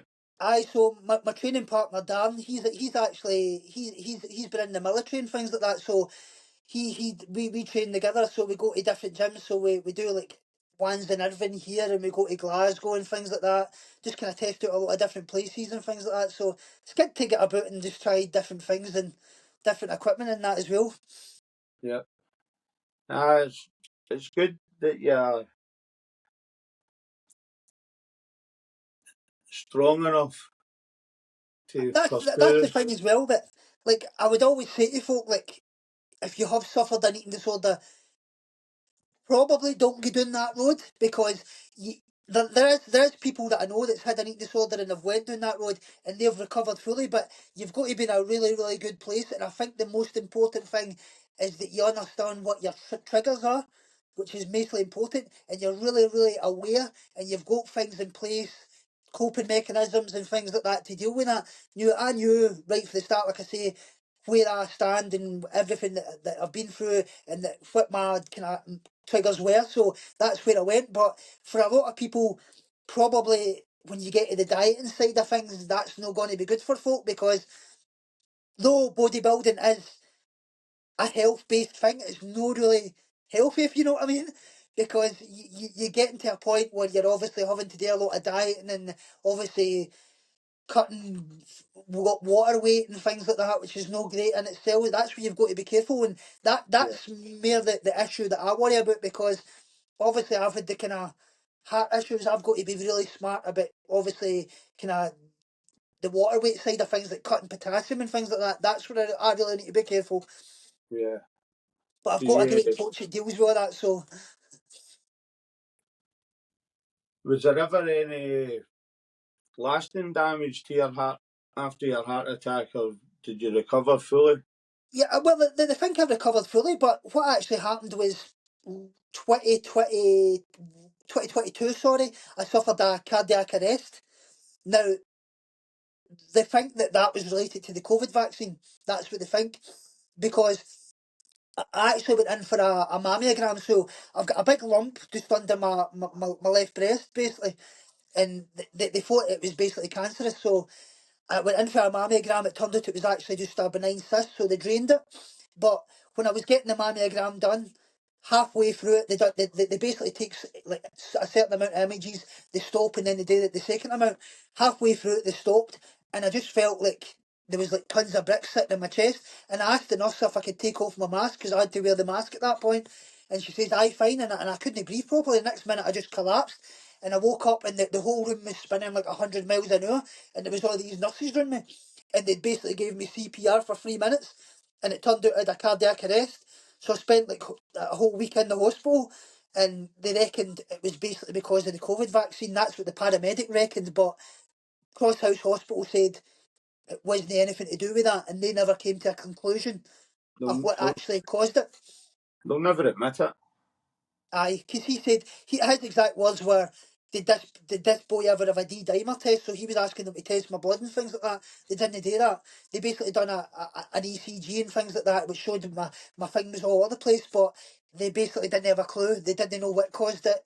so my training partner Dan, he's actually he's been in the military and things like that, so we train together, so we go to different gyms, so we do like ones in Irvine here, and we go to Glasgow and things like that, just kind of test out a lot of different places and things like that. So it's good to get about and just try different things and different equipment and that as well. Yeah. It's good that you're strong enough to That's the pursue. thing as well, that like I would always say to folk, like, if you have suffered an eating disorder, probably don't go down that road, because you, there is people that I know that's had an eating disorder and have went down that road and they've recovered fully, but you've got to be in a really, really good place. And I think the most important thing is that you understand what your triggers are. which is mostly important, and you're really, really aware, and you've got things in place, coping mechanisms and things like that to deal with that. I knew right from the start, like I say, where I stand and everything that I've been through and what my kind of triggers were. So that's where I went. But for a lot of people, probably when you get to the dieting side of things, that's not going to be good for folk, because though bodybuilding is a health-based thing, it's not really healthy, if you know what I mean. Because you get into a point where you're obviously having to do a lot of dieting and obviously cutting water weight and things like that, which is no great in itself. That's where you've got to be careful, and Yeah, that's more the issue that I worry about, because obviously I've had the kind of heart issues. I've got to be really smart about obviously kind of the water weight side of things, like cutting potassium and things like that. That's where I really need to be careful. yeah. But I've Do got a you, great coach that deals with all that, so was there ever any lasting damage to your heart after your heart attack, or did you recover fully? yeah. Well, the thing I recovered fully, but what actually happened was 2020, 2022. Sorry, I suffered a cardiac arrest. Now they think that that was related to the COVID vaccine. That's what they think, because I actually went in for a mammogram. So I've got a big lump just under my left breast, basically, and they thought it was basically cancerous. So I went in for a mammogram. It turned out it was actually just a benign cyst, so they drained it. But when I was getting the mammogram done, halfway through it, they basically take like a certain amount of images, they stop, and then they do the second amount. Halfway through it, they stopped, and I just felt like there was like tons of bricks sitting in my chest. And I asked the nurse if I could take off my mask, because I had to wear the mask at that point. And she says, "Aye, fine." And I couldn't breathe properly. The next minute, I just collapsed. And I woke up, and the whole room was spinning like 100 miles an hour, and there was all these nurses around me, and they basically gave me CPR for 3 minutes, and it turned out I had a cardiac arrest. So I spent like a whole week in the hospital, and they reckoned it was basically because of the COVID vaccine. That's what the paramedic reckoned, but Cross House Hospital said it wasn't anything to do with that, and they never came to a conclusion of They'll, what they'll, actually caused it. they'll never admit it. Aye, because he said his exact words were, did this boy ever have a D dimer test? So he was asking them to test my blood and things like that. They didn't do that. They basically done an ECG and things like that, which showed my thing was all over the place, but they basically didn't have a clue. They didn't know what caused it.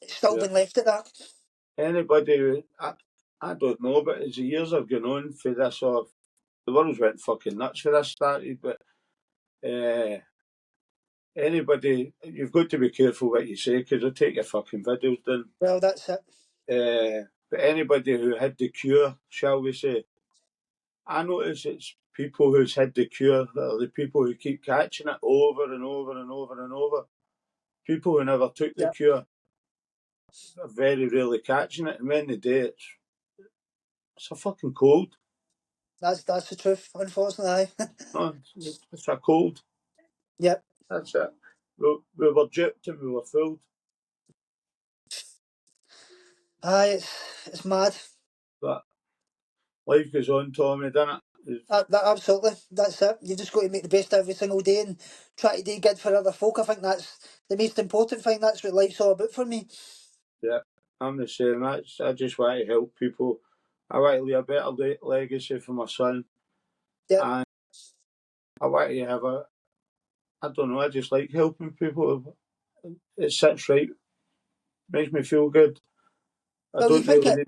It's still Yeah. been left at that. Anybody, I don't know, but as the years have gone on for this, or the world's went fucking nuts for this started, but anybody, you've got to be careful what you say, because they'll take your fucking videos down. Well, that's it. But anybody who had the cure, shall we say, I notice it's people who's had the cure that are the people who keep catching it over and over and over and over. People who never took the Yeah, cure are very rarely catching it, and when they do, it's a fucking cold. that's the truth, unfortunately. Aye. No, it's a cold. Yep. That's it. We were duped and we were fooled. Aye, it's mad. But life goes on, Tommy, doesn't it? Absolutely, that's it. You just got to make the best every single day and try to do good for other folk. I think that's the most important thing. That's what life's all about for me. Yeah, I'm the same. I just want to help people. I want to leave a better legacy for my son. Yep. And I want to have I don't know, I just like helping people. It sits right, makes me feel good. I Well, don't really need.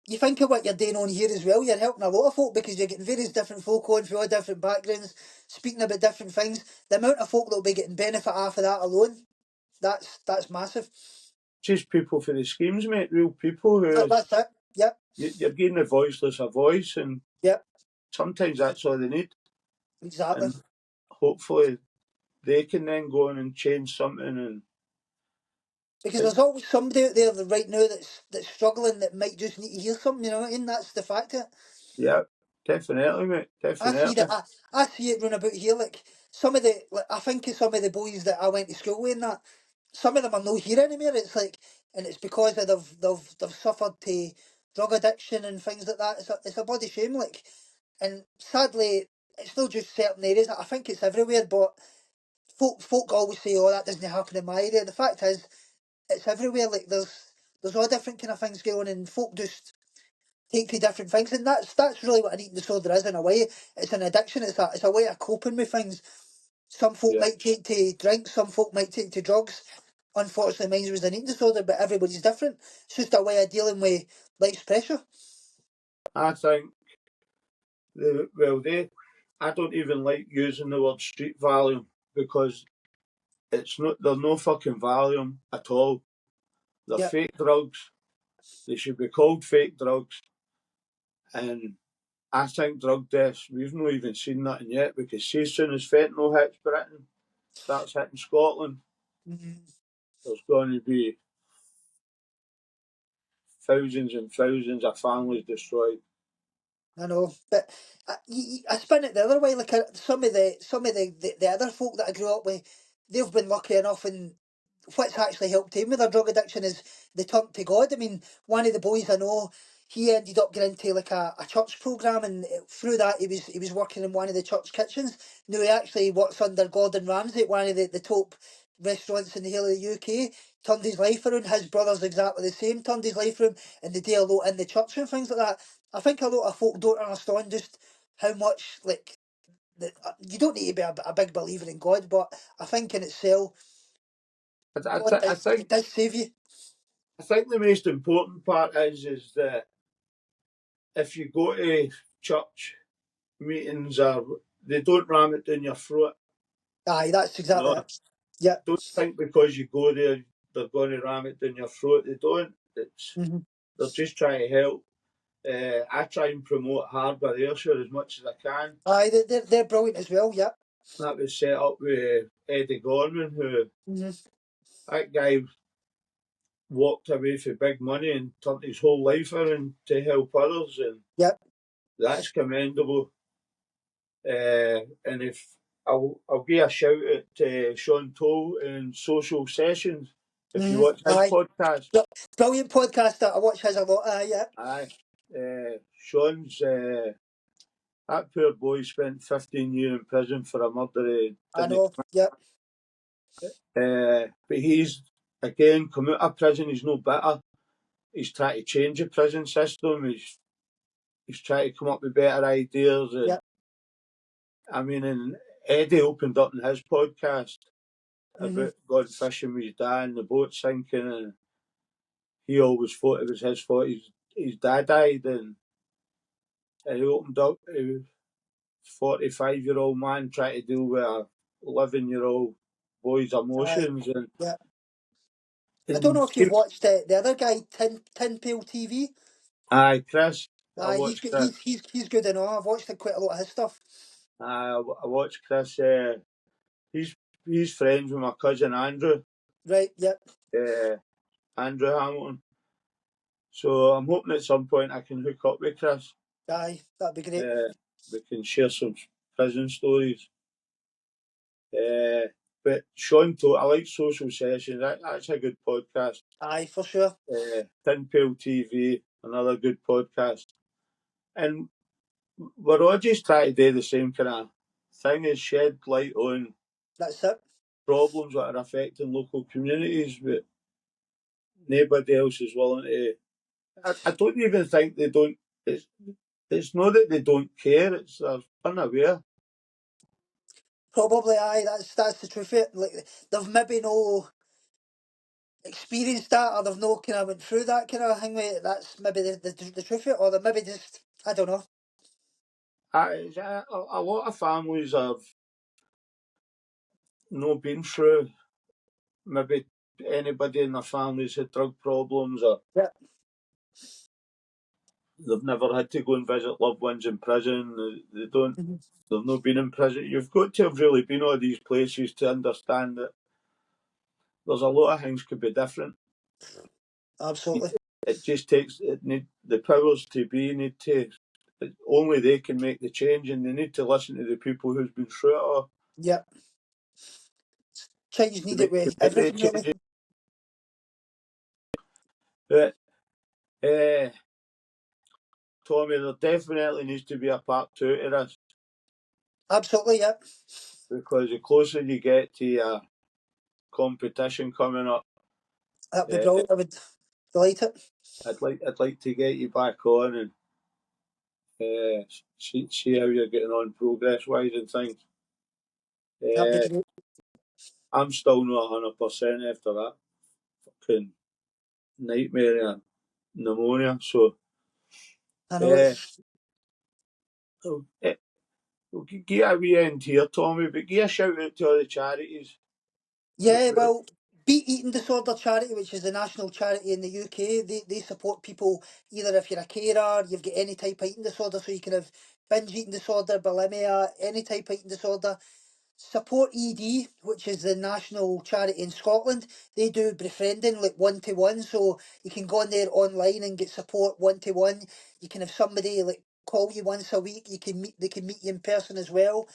you think of what you're doing on here as well. You're helping a lot of folk, because you're getting various different folk on from all different backgrounds, speaking about different things. The amount of folk that'll be getting benefit off of that alone, that's massive. Just people for the schemes, mate. Real people who That's it. Yep. you're giving the voiceless a voice, and Yep. sometimes that's all they need. Exactly. And hopefully they can then go on and change something. And Because it, there's always somebody out there right now that's struggling, that might just need to hear something. You know what I mean? That's the fact of it. yeah, definitely, mate, I see that. definitely. I see it run about here. Like some of the, like, I think of some of the boys that I went to school with, and that some of them are not here anymore. It's like, and it's because of they've suffered to drug addiction and things like that. It's a bloody shame. Like, and sadly, it's not just certain areas. I think it's everywhere. But folk always say, "Oh, that doesn't happen in my area." The fact is, it's everywhere. Like there's all different kind of things going on, and folk just take to different things, and that's really what an eating disorder is in a way. It's an addiction. It's a way of coping with things. Some folk Yeah. might take to drink. Some folk might take to drugs. Unfortunately, mine was an eating disorder, but everybody's different. It's just a way of dealing with life's pressure. I think I don't even like using the word street Valium because there's no fucking Valium at all. They're Yep. fake drugs. They should be called fake drugs. And I think drug deaths, we've not even seen nothing yet because see, as soon as fentanyl hits Britain, starts hitting Scotland, Mhm. there's going to be thousands and thousands of families destroyed. I know, but I spin it the other way. Like some of the other folk that I grew up with, they've been lucky enough, and what's actually helped him with their drug addiction is they turned to God. I mean, one of the boys I know, he ended up getting into like a church program, and through that he was working in one of the church kitchens. Now he actually works under Gordon Ramsay at one of the top restaurants in the whole of the UK. Turned his life around. His brother's exactly the same. Turned his life around, and they do a lot in the church and things like that. I think a lot of folk don't understand just how much like you don't need to be a big believer in God, but I think in itself, I, God th- I does think it does save you. I think the most important part is that if you go to church meetings or they don't ram it down your throat. Aye, that's exactly No, it. Yeah. don't think because you go there they're going to ram it down your throat. They don't. Hmm. They're just trying to help. I try and promote hardware airshore as much as I can. Aye, they're brilliant as well. Yeah. That was set up with Eddie Gorman, who Hmm. that guy walked away for big money and turned his whole life around to help others, and Yeah. that's commendable. And if I'll give a shout out to Sean Toll in Social Sessions. If you Hmm. watch his Aye. podcast, Brilliant podcast that I watch his a lot. Yeah. aye, Sean's that poor boy spent 15 years in prison for a murder he I didn't. know. Yeah. But he's again come out of prison. He's no better. He's trying to change the prison system. He's trying to come up with better ideas. And Yeah. I mean, and Eddie opened up in his podcast Hmm. about going fishing with his dad and the boat sinking, and he always thought it was his fault. His dad died, and he opened up. He was 45-year-old man trying to deal with a 11-year-old boy's Aye. emotions, and Yeah. I don't and know if you've watched the other guy, Tin Pail TV. aye, Chris, I Aye, he's watched good. Chris. He's good and all. I've watched quite a lot of his stuff. I watched Chris. He's he's friends with my cousin Andrew, Right. Yep. uh, Andrew Hamilton. So I'm hoping at some point I can hook up with Chris. Aye, that'd be great. Uh, we can share some prison stories. But Sean told I like Social Sessions. That's a good podcast. Aye, for sure. Tin Pail TV, another good podcast. And we're all just trying to do the same kind of thing is shed light on That's it. problems that are affecting local communities, but nobody else is willing to. I don't even think they don't. It's it's not that they don't care. It's they're unaware. Probably aye. That's the truth of it. Like they've maybe no experienced that, or they've no kind of went through that kind of thing. With it. That's maybe the truth of it, or they maybe just I don't know. A lot of families have not been through. Maybe anybody in their families had drug problems, or Yeah. they've never had to go and visit loved ones in prison. They don't. Hmm. They've not been in prison. You've got to have really been all these places to understand that there's a lot of things could be different. Absolutely. It just takes the powers to be need to only they can make the change, and they need to listen to the people who's been through it all Yeah. Chinese to need it make with the everything really. changes. But Tommy, there definitely needs to be a part two to this. Absolutely. Yeah. because the closer you get to a competition coming up, That'd be uh, brilliant. I would delight it. I'd like to get you back on and see how you're getting on progress wise and things. That'd be Uh, great. I'm still not 100% after that fucking nightmare and pneumonia. So I know uh, it's. we'll get a wee end here, Tommy, but give a shout out to all the charities. Yeah, well, Beat Eating Disorder Charity, which is the national charity in the UK, they support people either if you're a carer, you've got any type of eating disorder, so you can have binge eating disorder, bulimia, any type of eating disorder. Support ED, which is the national charity in Scotland. They do befriending like one to one, so you can go on there online and get support one to one. You can have somebody like call you once a week. You can meet they can meet you in person as well.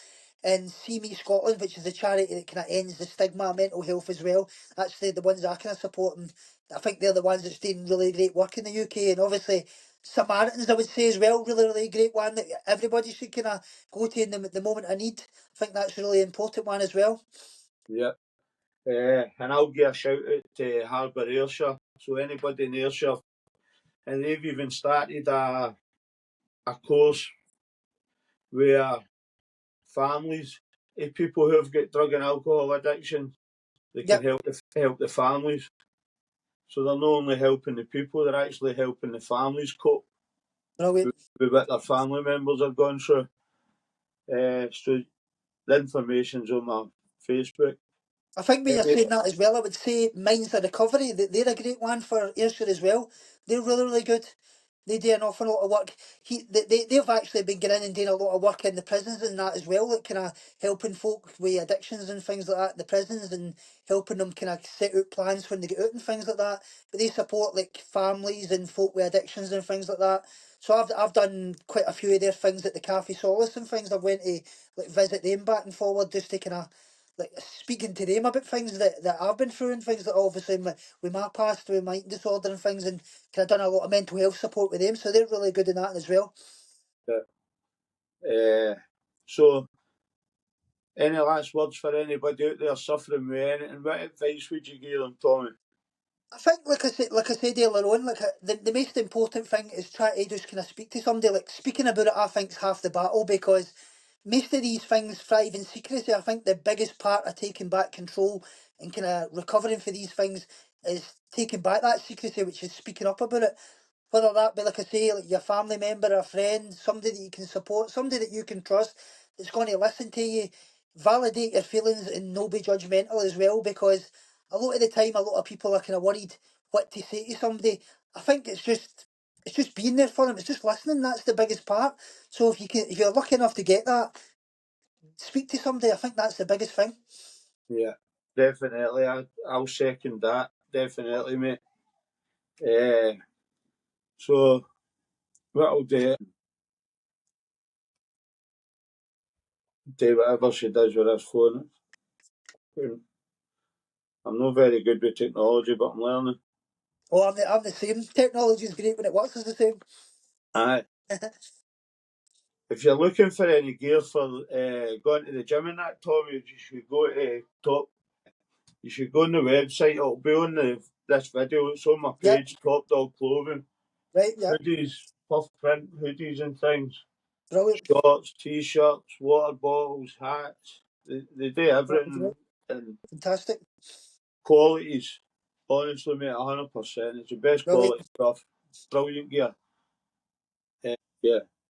And See Me Scotland, which is the charity that kind of ends the stigma of mental health as well. That's the ones I kind of support, and I think they're the ones that's doing really great work in the UK. And obviously Samaritans, I would say as well, really great one that everybody should kind of go to in the moment of need. I think that's a really important one as well. Yeah. And I'll give a shout out to Harbour Ayrshire. So anybody in Ayrshire, and they've even started a course where families of people who have got drug and alcohol addiction, they can Yep, help the families. So they're not only helping the people, they're actually helping the families cope brilliant. with what their family members are going through. So the information's on my Facebook. I think when you're Any, saying that as well, I would say Minds the Recovery. They're a great one for Ayrshire as well. They're really good. They do an awful lot of work. They've actually been getting in and doing a lot of work in the prisons and that as well, like kind of helping folk with addictions and things like that in the prisons and helping them kind of set out plans when they get out and things like that. But they support like families and folk with addictions and things like that. So I've done quite a few of their things at the Cafe Solace and things. I've went to like visit them back and forward just to kind of like speaking to them about things that I've been through and things that obviously with my past with my eating disorder and things, and kind of done a lot of mental health support with them, so they're really good in that as well. uh, so, any last words for anybody out there suffering with anything? What advice would you give them, Tommy? I think, like I said earlier on, the most important thing is try to just kind of speak to somebody. Like speaking about it, I think is half the battle because most of these things thrive in secrecy. I think the biggest part of taking back control and kind of recovering for these things is taking back that secrecy, which is speaking up about it. Whether that be, like I say, like your family member, a friend, somebody that you can support, somebody that you can trust, that's going to listen to you, validate your feelings and not be judgmental as well. Because a lot of the time, a lot of people are kind of worried what to say to somebody. I think it's just being there for them. It's just listening. That's the biggest part. So if you're lucky enough to get that, speak to somebody. I think that's the biggest thing. Yeah, definitely. I'll second that. Definitely, mate. Uh, so, what I'll do whatever she does with this phone. I'm not very good with technology, but I'm learning. Oh, I'm the same. Technology is great when it works. Is the same. Aye. If you're looking for any gear for going to the gym and that, Tommy, you should go to top. You should go on the website. It'll be on this video. It's on my Yep. page. Top Dog Clothing, Right. Yep. hoodies, puff print hoodies and things, Brilliant. shorts, t-shirts, water bottles, hats. They do That'd be great. everything and Fantastic. qualities. Honestly, mate, 100%. It's the best Brilliant. quality stuff. Brilliant gear. Yeah.